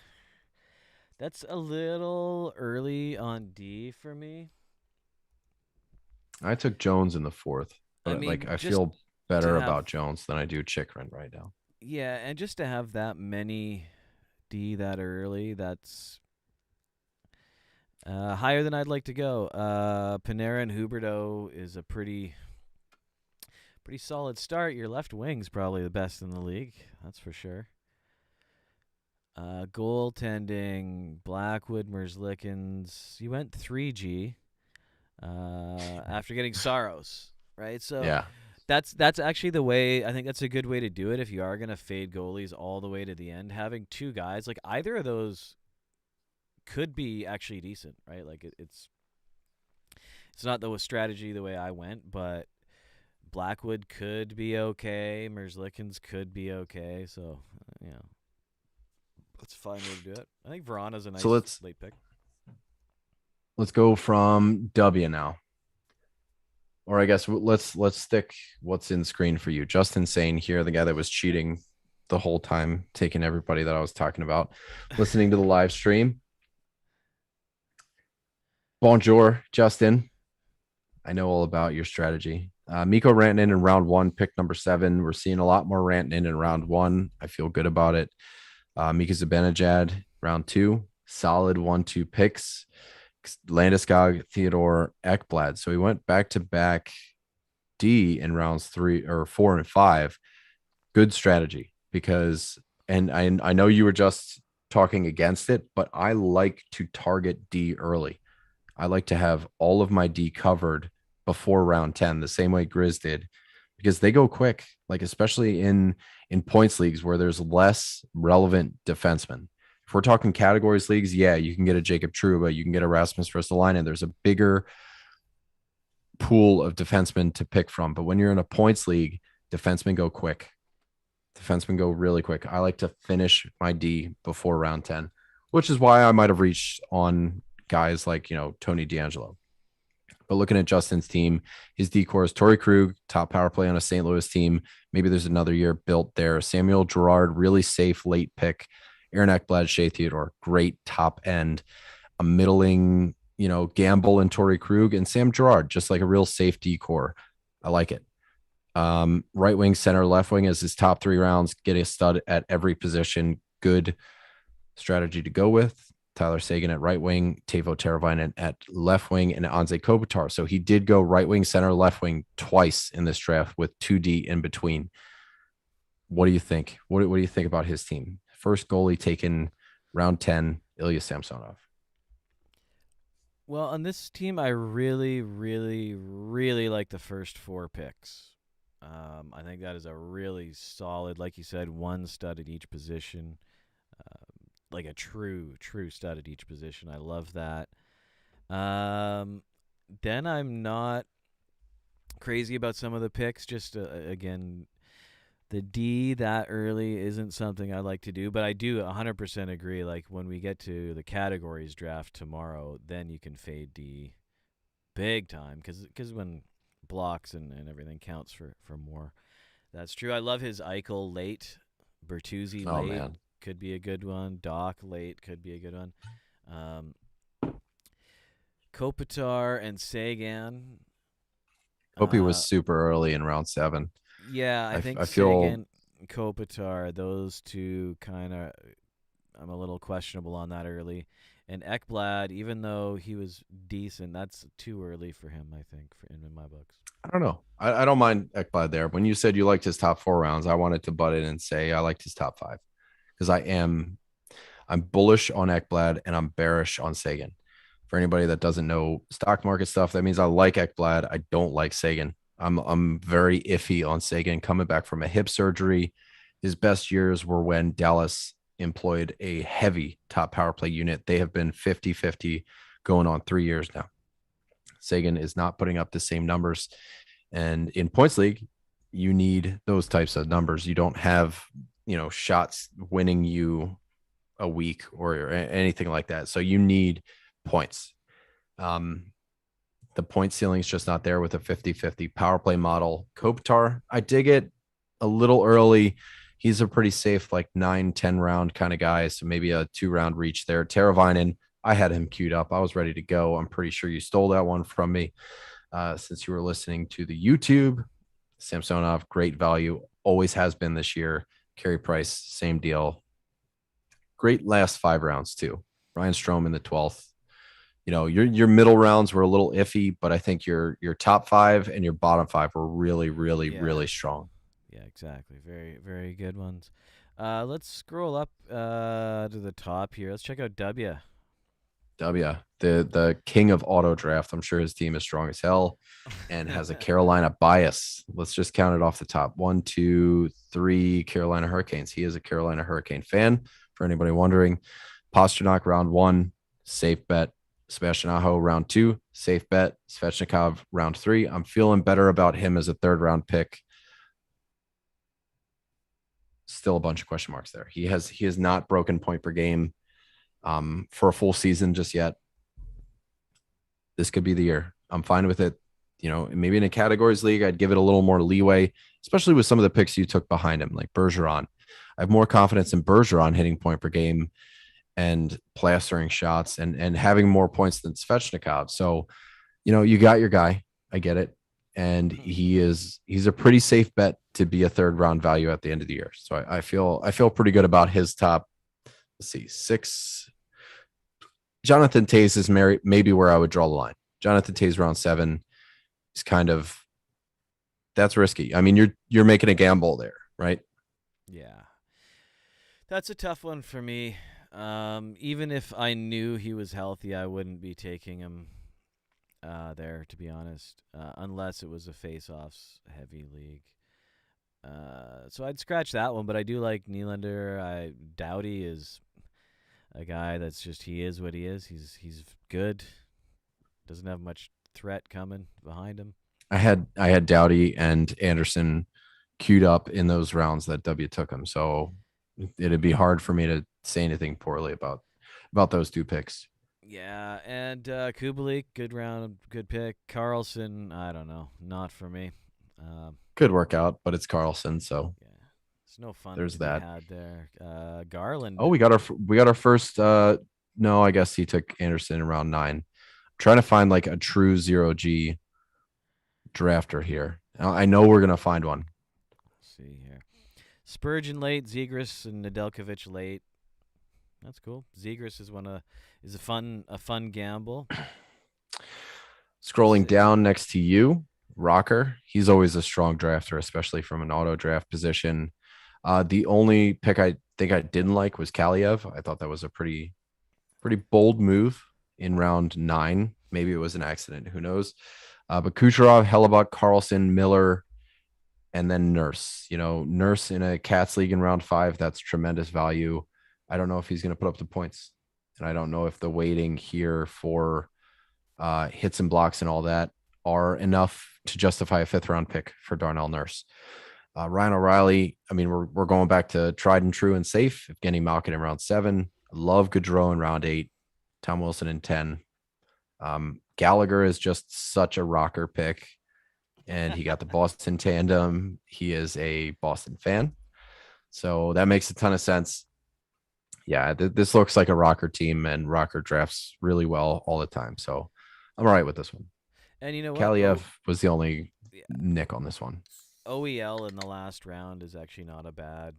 that's a little early on D for me. I took Jones in the 4th, I but like mean, I just feel to better have about Jones than I do Chikrin right now. yeah, and just to have that many D that early, that's higher than I'd like to go. Panarin Huberto is a pretty solid start. Your left wing's probably the best in the league, that's for sure. Goaltending, Blackwood, Merzlikins. You went 3G after getting Saros, right? So Yeah. that's actually the way. I think that's a good way to do it if you are gonna fade goalies all the way to the end. Having two guys like either of those could be actually decent, right? Like it's not the strategy the way I went, but Blackwood could be okay. Merzlikins could be okay. So that's a fine way to do it. I think Verana's a So nice let's late pick. let's go from W now. Or I guess let's stick what's in screen for you. Justin Sane here, the guy that was cheating the whole time, taking everybody that I was talking about, listening to the live stream. Bonjour, Justin. I know all about your strategy. Mikko Rantanen in round 1, pick number 7. We're seeing a lot more Rantanen in round 1. I feel good about it. Mika Zibanejad, round 2. Solid 1-2 picks. Landeskog, Theodore Ekblad. So he went back to back D in rounds 3 or 4 and 5. Good strategy because, and I know you were just talking against it, but I like to target D early. I like to have all of my D covered before round 10, the same way Grizz did, because they go quick, like especially in points leagues where there's less relevant defensemen. If we're talking categories leagues, yeah, you can get a Jacob Trouba, you can get a Rasmus Ristolainen. There's a bigger pool of defensemen to pick from. But when you're in a points league, defensemen go quick. Defensemen go really quick. I like to finish my D before round 10, which is why I might have reached on guys like, Tony D'Angelo. But looking at Justin's team, his decor is Torrey Krug, top power play on a St. Louis team. Maybe there's another year built there. Samuel Girard, really safe late pick. Aaron Ekblad, Shea Theodore, great top end. A middling, Gamble and Torrey Krug, and Sam Girard, just like a real safe decor. I like it. Right wing, center, left wing as his top 3 rounds. Get a stud at every position. Good strategy to go with. Tyler Seguin at right wing, Teuvo Teravainen at left wing, and Anze Kopitar. So he did go right wing, center, left wing twice in this draft with 2D in between. What do you think? What do you think about his team? First goalie taken round 10, Ilya Samsonov. Well, on this team, I really, really, really like the first 4 picks. I think that is a really solid, like you said, one stud at each position. like a true stud at each position. I love that. Um, then I'm not crazy about some of the picks. Just again, the D that early isn't something I like to do, but I do 100% agree. Like when we get to the categories draft tomorrow, then you can fade D big time because when blocks and everything counts for more. That's true. I love his Eichel late, Bertuzzi Oh late man, could be a good one. Doc late could be a good one. Um, Kopitar and Sagan. Opie was Uh, super early in round 7. yeah, I think I feel Sagan, Kopitar, those two kind of. I'm a little questionable on that early. And Ekblad, even though he was decent, that's too early for him. I think in my books. I don't know. I don't mind Ekblad there. When you said you liked his top 4 rounds, I wanted to butt in and say I liked his top 5 because I'm bullish on Ekblad and I'm bearish on Sagan. For anybody that doesn't know stock market stuff, that means I like Ekblad. I don't like Sagan. I'm very iffy on Sagan coming back from a hip surgery. His best years were when Dallas employed a heavy top power play unit. They have been 50-50 going on 3 years now. Sagan is not putting up the same numbers. And in points league, you need those types of numbers. You don't have, shots winning you a week or anything like that. So you need points. Um, the point ceiling is just not there with a 50-50 power play model. Kopitar, I dig it a little early. He's a pretty safe, like 9-10 round kind of guy. So maybe a 2-round reach there. Teravainen, I had him queued up. I was ready to go. I'm pretty sure you stole that one from me since you were listening to the YouTube. Samsonov, great value. Always has been this year. Carey Price, same deal. Great last 5 rounds too. Ryan Strome in the 12th. Your middle rounds were a little iffy, but I think your top 5 and your bottom 5 were really, really, Yeah, really strong. yeah, exactly. Very, very good ones. Let's scroll up to the top here. Let's check out W. W, the king of auto draft. I'm sure his team is strong as hell and has a Carolina bias. Let's just count it off the top. 1, 2, 3 Carolina Hurricanes. He is a Carolina Hurricane fan. For anybody wondering, Pasternak round 1, safe bet. Sebastian Aho round 2, safe bet. Svechnikov round 3. I'm feeling better about him as a 3rd round pick. Still a bunch of question marks there. He has not broken point per game for a full season just yet. This could be the year. I'm fine with it. Maybe in a categories league, I'd give it a little more leeway, especially with some of the picks you took behind him, like Bergeron. I have more confidence in Bergeron hitting point per game and plastering shots and having more points than Svechnikov. So, you got your guy. I get it. And he's a pretty safe bet to be a 3rd round value at the end of the year. So I feel pretty good about his top, let's see, 6. Jonathan Toews is maybe where I would draw the line. Jonathan Toews round 7 is kind of, that's risky. I mean, you're making a gamble there, right? Yeah, that's a tough one for me. Even if I knew he was healthy, I wouldn't be taking him there, to be honest, unless it was a face-offs heavy league. So I'd scratch that one, but I do like Nylander. Doughty is a guy that's just he is what he is. He's good. Doesn't have much threat coming behind him. I had Doughty and Anderson queued up in those rounds that W took him. So it'd be hard for me to say anything poorly about those 2 picks. Yeah, and Kubalik, good round, good pick. Carlson, I don't know, not for me. Um, Could work out, but it's Carlson, so yeah, there's no fun there's to be that. had there. Oh, Garland, we got our first. No, I guess he took Anderson in round 9. Trying to find like a true 0G drafter here. I know we're gonna find one. let's see here. Spurgeon late, Zegras and Nedeljkovic late. That's cool. Zegras is a fun gamble. Scrolling It's down next to you, Rocker. He's always a strong drafter, especially from an auto draft position. The only pick I think I didn't like was Kaliev. I thought that was a pretty bold move in round 9. Maybe it was an accident. Who knows? But Kucherov, Hellebuck, Carlson, Miller, and then Nurse. Nurse in a Cats league in round 5. That's tremendous value. I don't know if he's going to put up the points. And I don't know if the waiting here for hits and blocks and all that are enough to justify a fifth round pick for Darnell Nurse. Ryan O'Reilly, I mean, we're going back to tried and true and safe. Evgeny Malkin in round 7. Love Gaudreau in round 8. Tom Wilson in 10. Gallagher is just such a rocker pick. And he got the Boston tandem. He is a Boston fan. So that makes a ton of sense. Yeah, this looks like a rocker team, and rocker drafts really well all the time. So I'm all right with this one. And you know what? Kaliev was the only Yeah, nick on this one. OEL in the last round is actually not a bad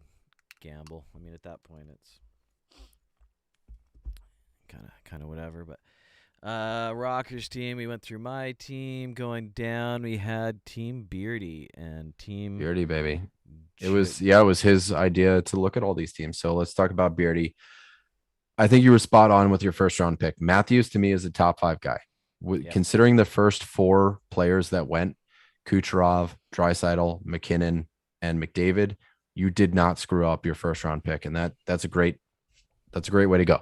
gamble. I mean, at that point, it's kind of whatever. But Rockers team, we went through my team. Going down, we had Team Beardy and Team Beardy, baby. It was his idea to look at all these teams. So let's talk about Beardy. I think you were spot on with your first round pick. Matthews to me is a top 5 guy. Yeah. Considering the first 4 players that went, Kucherov, Draisaitl, McKinnon, and McDavid, you did not screw up your first round pick, and that's a great way to go.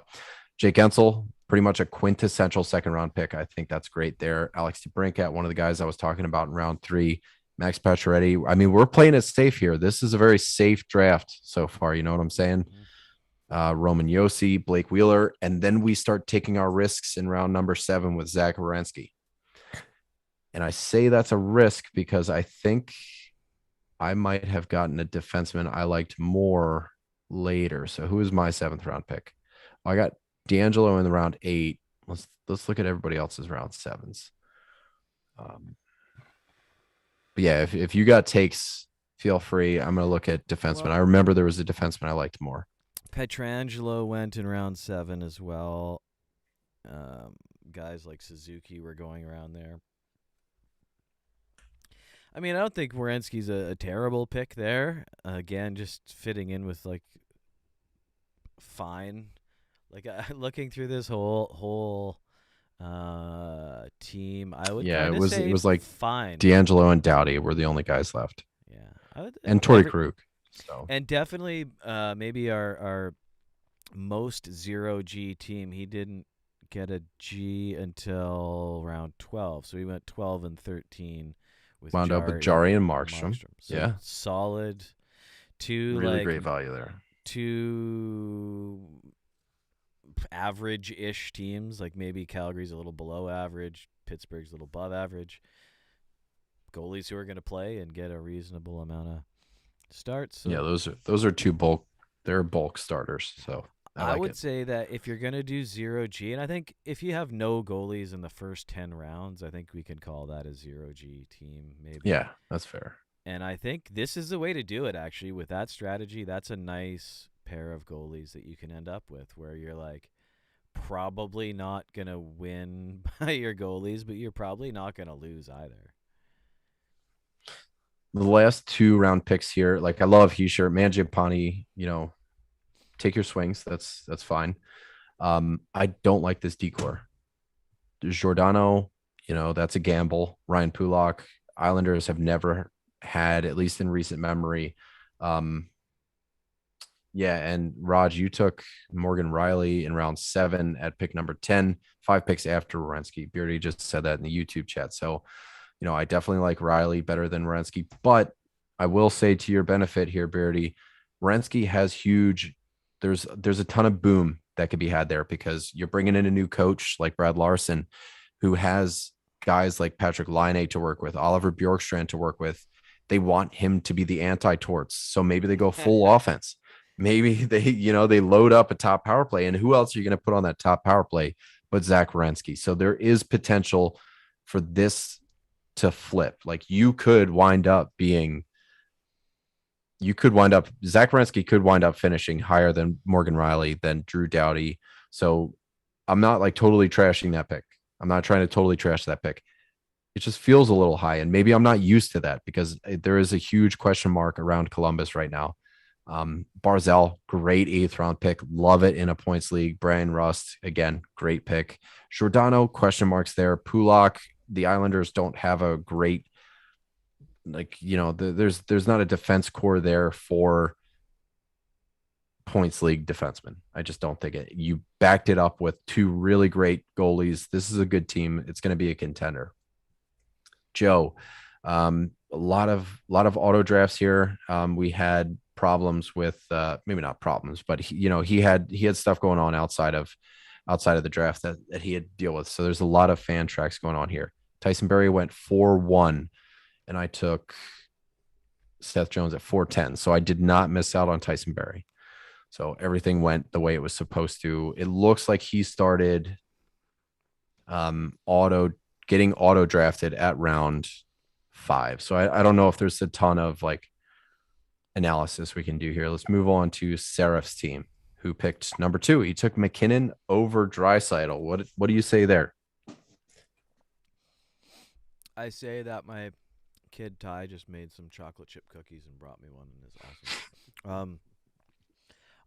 Jake Ensel, pretty much a quintessential second round pick. I think that's great there. Alex DeBrincat, one of the guys I was talking about in round 3. Max Pacioretty. I mean, we're playing it safe here. This is a very safe draft so far. You know what I'm saying? Roman Yossi, Blake Wheeler, and then we start taking our risks in round number 7 with Zach Werenski. And I say that's a risk because I think I might have gotten a defenseman I liked more later. So who is my 7th round pick? I got D'Angelo in the round 8. Let's look at everybody else's round 7s. But yeah, if you got takes, feel free. I'm going to look at defenseman. Well, I remember there was a defenseman I liked more. Petrangelo went in round 7 as well. Guys like Suzuki were going around there. I mean, I don't think Werenski's a terrible pick there. Again, just fitting in with like fine. Like looking through this whole team, I would Yeah, kind of say it was like fine. D'Angelo and Doughty were the only guys left. Yeah, I would, And Torrey Krug. So and definitely maybe our most 0G team. He didn't get a G until round 12, so he went 12 and 13 with wound up with Jari and Markstrom. So yeah, solid. Two really like great value there. 2 average-ish teams. Like maybe Calgary's a little below average, Pittsburgh's a little above average. Goalies who are going to play and get a reasonable amount of starts. So yeah, those are 2 bulk. They're bulk starters. So I would say that if you're going to do 0G, and I think if you have no goalies in the first 10 rounds, I think we can call that a 0G team, maybe. Yeah, that's fair. And I think this is the way to do it, actually. With that strategy, that's a nice pair of goalies that you can end up with where you're like probably not going to win by your goalies, but you're probably not going to lose either. The last 2 round picks here, like I love Heischer, Mangiapane, take your swings. That's fine. I don't like this decor. Giordano, that's a gamble. Ryan Pulak, Islanders have never had, at least in recent memory. Yeah, and Raj, you took Morgan Riley in round 7 at pick number 10, 5 picks after Werenski. Beardy just said that in the YouTube chat. So, I definitely like Riley better than Werenski, but I will say to your benefit here, Beardy, Werenski has huge. There's a ton of boom that could be had there because you're bringing in a new coach like Brad Larson, who has guys like Patrick Laine to work with, Oliver Bjorkstrand to work with. They want him to be the anti-Torts. So maybe they go full offense. Maybe they load up a top power play. And who else are you going to put on that top power play but Zach Werenski? So there is potential for this to flip. Like Zach Werenski could wind up finishing higher than Morgan Riley, than Drew Doughty. So I'm not like totally trashing that pick. I'm not trying to totally trash that pick. It just feels a little high. And maybe I'm not used to that because there is a huge question mark around Columbus right now. Barzell, great 8th round pick. Love it in a points league. Brian Rust, again, great pick. Giordano, question marks there. Pulak, the Islanders don't have a great, there's not a defense core there for points league defenseman. I just don't think it. You backed it up with two really great goalies. This is a good team. It's going to be a contender. Joe, a lot of auto drafts here. We had problems with maybe not problems, but he had stuff going on outside of the draft that he had to deal with. So there's a lot of fan tracks going on here. Tyson Berry went 4-1, and I took Seth Jones at 4-10. So I did not miss out on Tyson Berry. So everything went the way it was supposed to. It looks like he started auto getting auto drafted at round 5. So I don't know if there's a ton of like analysis we can do here. Let's move on to Seraph's team, who picked number 2. He took McKinnon over Draisaitl. What do you say there? I say that my kid Ty just made some chocolate chip cookies and brought me one, and it's awesome.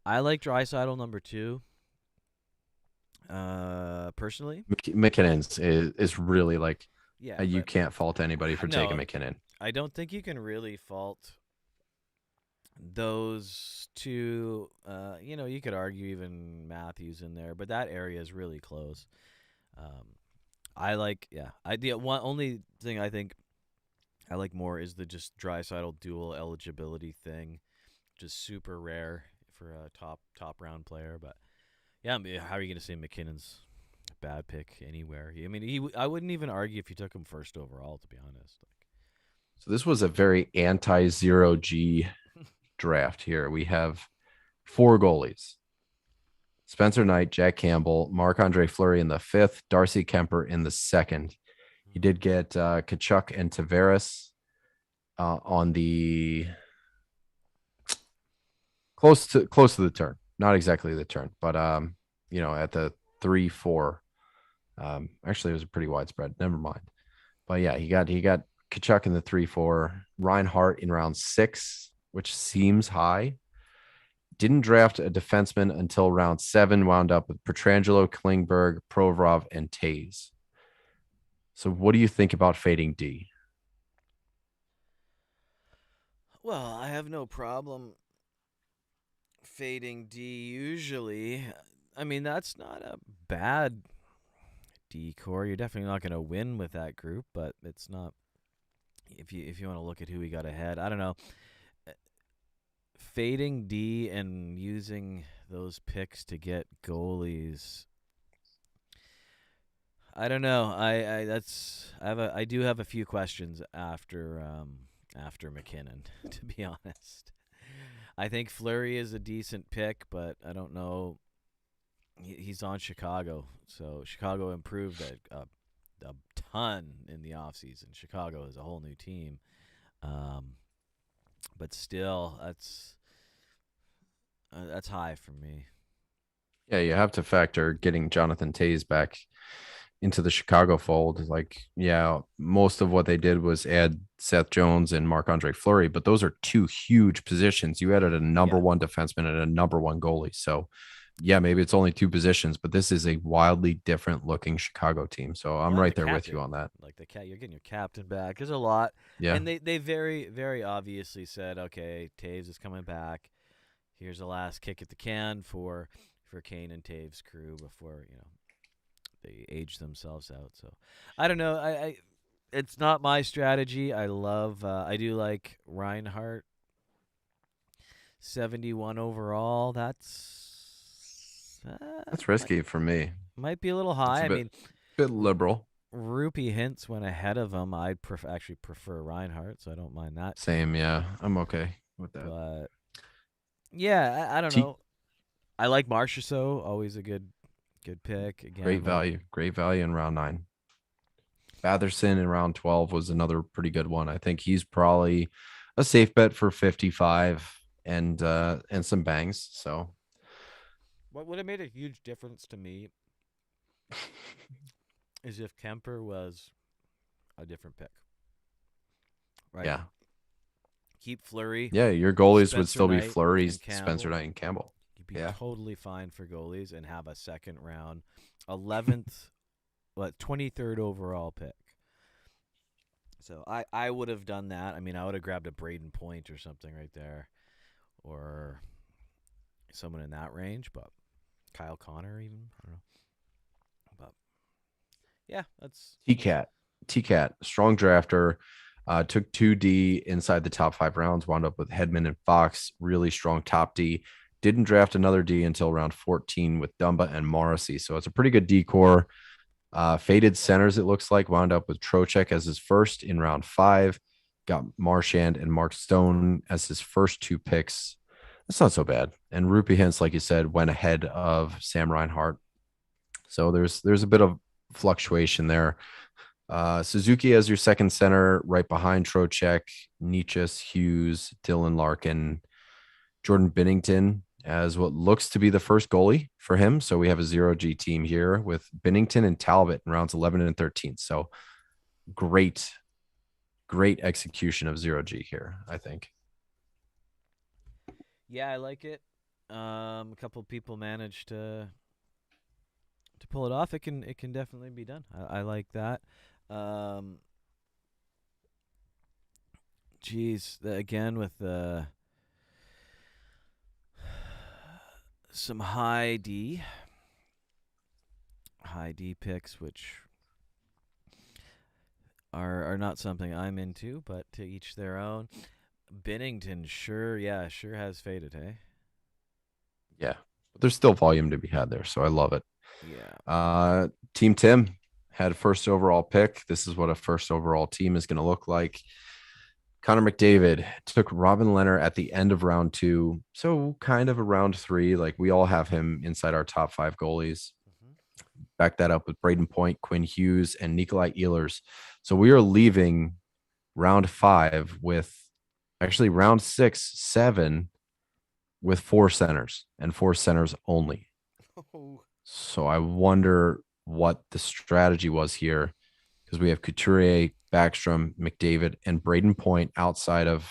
I like Draisaitl number 2. Personally, McKinnon's is really like yeah, you but can't fault anybody for taking no, McKinnon. I don't think you can really fault those two. You could argue even Matthews in there, but that area is really close. I like, yeah. The one only thing I think I like more is the just Draisaitl dual eligibility thing, just super rare for a top round player. But yeah, I mean, how are you going to say McKinnon's a bad pick anywhere? I mean, I wouldn't even argue if you took him first overall, to be honest. So this was a very anti-zero G draft here. We have 4 goalies. Spencer Knight, Jack Campbell, Marc-Andre Fleury in the 5th, Darcy Kemper in the 2nd. He did get Kachuk and Tavares on the close to the turn. Not exactly the turn, but at the 3-4. Actually, it was a pretty widespread. Never mind. But yeah, he got Kachuk in the 3-4, Reinhart in round 6, which seems high. Didn't draft a defenseman until round 7, wound up with Petrangelo, Klingberg, Provorov, and Tays. So what do you think about fading D? Well, I have no problem fading D usually. I mean, that's not a bad D core. You're definitely not going to win with that group, but it's not. If you want to look at who we got ahead, I don't know. Fading D and using those picks to get goalies. I don't know. I do have a few questions after McKinnon, to be honest. I think Fleury is a decent pick, but I don't know. He's on Chicago, so Chicago improved a ton in the offseason. Chicago is a whole new team, but still, that's high for me. Yeah, you have to factor getting Jonathan Tays back into the Chicago fold. Like, yeah, most of what they did was add Seth Jones and Marc-Andre Fleury, but those are 2 huge positions. You added a number Yeah. 1 defenseman and a number 1 goalie. So, yeah, maybe it's only 2 positions, but this is a wildly different looking Chicago team. So I'm Well, and right the there with captain, you on that. like you're getting your captain back. There's a lot, Yeah. and they very very obviously said, okay, Taves is coming back. Here's the last kick at the can for Kane and Taves' crew before they age themselves out. So I don't know. I it's not my strategy. I do like Reinhardt 71 overall. That's Might, risky for me. might be a little It's high. a I bit mean, liberal. Rupee Hintz went ahead of him. I'd actually prefer Reinhardt, so I don't mind that too Same, much. yeah. I'm okay with that. But yeah, I don't T know. I like Marchessault, always a good pick. Great Again, like value. Great value in round 9. Batherson in round 12 was another pretty good one. I think he's probably a safe bet for 55 and some bangs. So what would have made a huge difference to me is if Kemper was a different pick. Right? yeah. Keep Fleury, Yeah, your goalies would Spencer still be Knight, Fleury, and Spencer Campbell. Knight, and Campbell. You'd be Yeah. totally fine for goalies and have a second round, 11th, 23rd overall pick. So I would have done that. I mean, I would have grabbed a Braden Point or something right there, or someone in that range, but Kyle Connor even. I don't know. But yeah, that's T-Cat. T-Cat, strong drafter. Took 2D inside the top 5 rounds, wound up with Hedman and Fox, really strong top D. Didn't draft another D until round 14 with Dumba and Morrissey. So it's a pretty good D core. Faded centers, it looks like, wound up with Trocheck as his first in round 5. Got Marchand and Mark Stone as his first 2 picks. That's not so bad. And Rupi Hintz, like you said, went ahead of Sam Reinhart. So there's a bit of fluctuation there. Suzuki as your second center, right behind Trocheck, Nietzsche, Hughes, Dylan Larkin, Jordan Binnington as what looks to be the first goalie for him. So we have a 0G team here with Binnington and Talbot in rounds 11 and 13. So great, great execution of 0G here, I think. yeah, I like it. A couple people managed to pull it off. It can definitely be done. I like that. Um, geez, again with some high D picks, which are not something I'm into, but to each their own. Binnington, sure has faded, hey? Yeah. But there's still volume to be had there. So I love it. Yeah. Team Tim had first overall pick. This is what a first overall team is going to look like. Connor McDavid took Robin Leonard at the end of round 2. So kind of a round 3. Like we all have him inside our top 5 goalies. Mm-hmm. Back that up with Braden Point, Quinn Hughes, and Nikolai Ehlers. So we are leaving round 5 with actually round 6, 7 with 4 centers and 4 centers only. Oh. So I wonder what the strategy was here because we have Couturier, Backstrom, McDavid, and Braden Point outside of,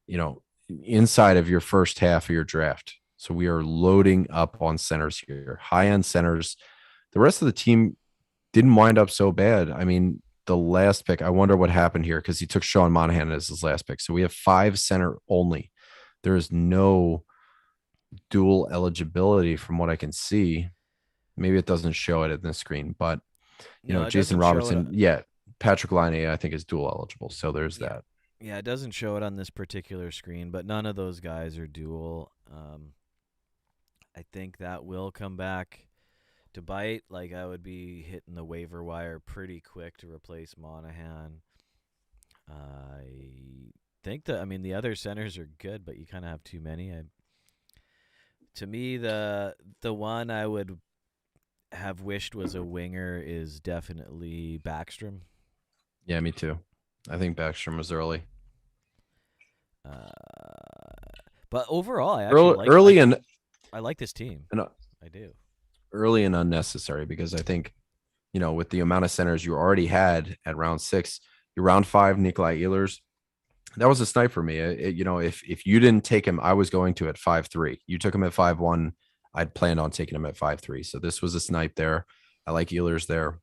you know, inside of your first half of your draft. So we are loading up on centers here, high end centers. The rest of the team didn't wind up so bad. I mean, the last pick, I wonder what happened here because he took Sean Monahan as his last pick. So we have 5 center only. There is no dual eligibility from what I can see. Maybe it doesn't show it in the screen, but No, it Jason doesn't show it. Robertson, yeah, Patrick Laine, I think is dual eligible. So there's Yeah, that. yeah, it doesn't show it on this particular screen, but none of those guys are dual. I think that will come back to bite. Like I would be hitting the waiver wire pretty quick to replace Monahan. I think that I mean the other centers are good, but you kind of have too many. To me, the one I would have wished was a winger is definitely Backstrom. Yeah, me too. I think Backstrom was early. But overall, I actually Early, like early and, I like this team. and I do. early and unnecessary because I think, with the amount of centers you already had at round 6, your round 5, Nikolai Ehlers, that was a snipe for me. If you didn't take him, I was going to at 5-3. You took him at 5-1. I'd planned on taking him at 5-3. So this was a snipe there. I like Ehlers there.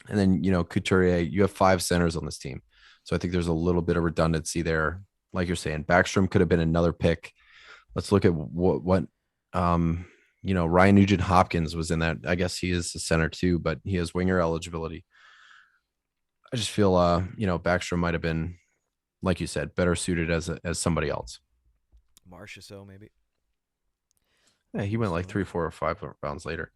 And then, Couturier, you have 5 centers on this team. So I think there's a little bit of redundancy there. Like you're saying, Backstrom could have been another pick. Let's look at what Ryan Nugent Hopkins was in that. I guess he is a center too, but he has winger eligibility. I just feel, Backstrom might have been, like you said, better suited as somebody else. Marcia, so maybe. Yeah, he went like Stone. 3, 4, or 5 rounds later.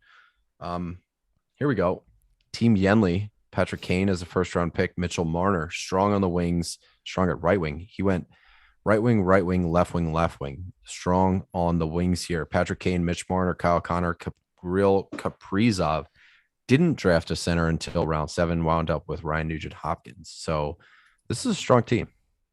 Here we go. Team Yenley, Patrick Kane as a first round pick, Mitchell Marner, strong on the wings, strong at right wing. He went right wing, left wing, strong on the wings here. Patrick Kane, Mitch Marner, Kyle Connor, Gabriel Kaprizov didn't draft a center until round 7, wound up with Ryan Nugent Hopkins. So this is a strong team.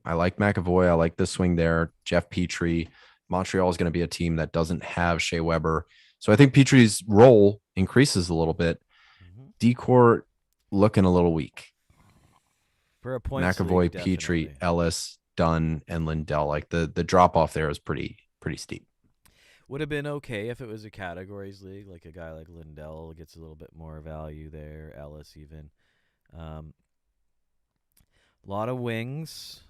I like McAvoy. I like the swing there. Jeff Petrie. Montreal is going to be a team that doesn't have Shea Weber. So I think Petrie's role increases a little bit. Mm-hmm. Decor looking a little weak. For a points league, McAvoy, Petrie, definitely. Ellis, Dunn, and Lindell. Like the drop off there is pretty steep. Would have been okay if it was a categories league, like a guy like Lindell gets a little bit more value there. Ellis even. A lot of wings.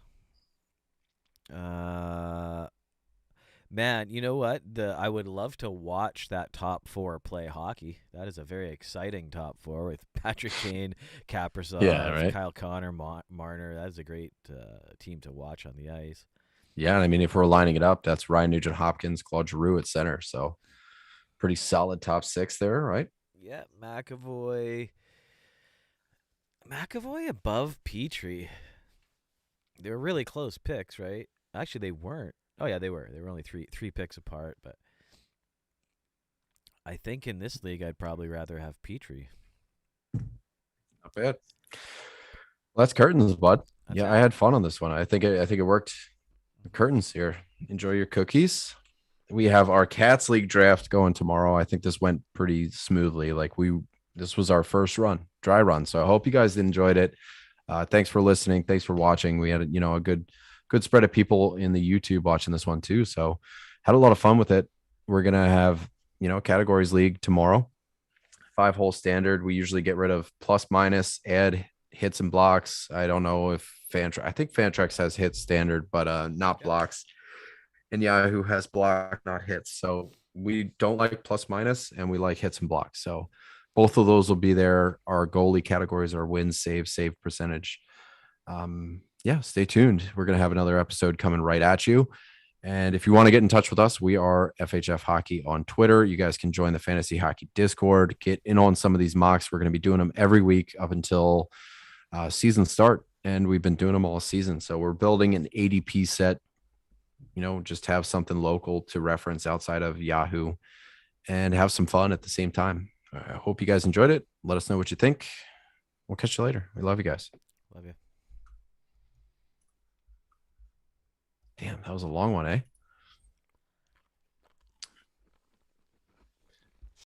Man, you know what? I would love to watch that top four play hockey. That is a very exciting top four with Patrick Kane, Yeah, Kaprizov, right. Kyle Connor, Marner. That is a great team to watch on the ice. Yeah, I mean, if we're lining it up, that's Ryan Nugent Hopkins, Claude Giroux at center. So pretty solid top six there, right? Yeah, McAvoy above Petrie. They were really close picks, right? Actually, they weren't. Oh yeah, they were. They were only three picks apart. But I think in this league, I'd probably rather have Petrie. Not bad. Well, that's curtains, bud. That's Yeah, it. I had fun on this one. I think it worked. Curtains here. Enjoy your cookies. We have our Cats League draft going tomorrow. I think this went pretty smoothly. This was our first run, dry run. So I hope you guys enjoyed it. Thanks for listening. Thanks for watching. We had, a good spread of people in the YouTube watching this one too. So had a lot of fun with it. We're going to have, categories league tomorrow, 5-hole standard. We usually get rid of plus minus, add hits and blocks. I don't know if I think Fantrax has hits standard, but not Yep. blocks. And Yahoo has block, not hits. So we don't like plus minus and we like hits and blocks. So both of those will be there. Our goalie categories are win, save percentage. Yeah, stay tuned. We're going to have another episode coming right at you. And if you want to get in touch with us, we are FHF Hockey on Twitter. You guys can join the Fantasy Hockey Discord, get in on some of these mocks. We're going to be doing them every week up until season start. And we've been doing them all season. So we're building an ADP set, just have something local to reference outside of Yahoo and have some fun at the same time. I hope you guys enjoyed it. Let us know what you think. We'll catch you later. We love you guys. Love you. Damn, that was a long one, eh?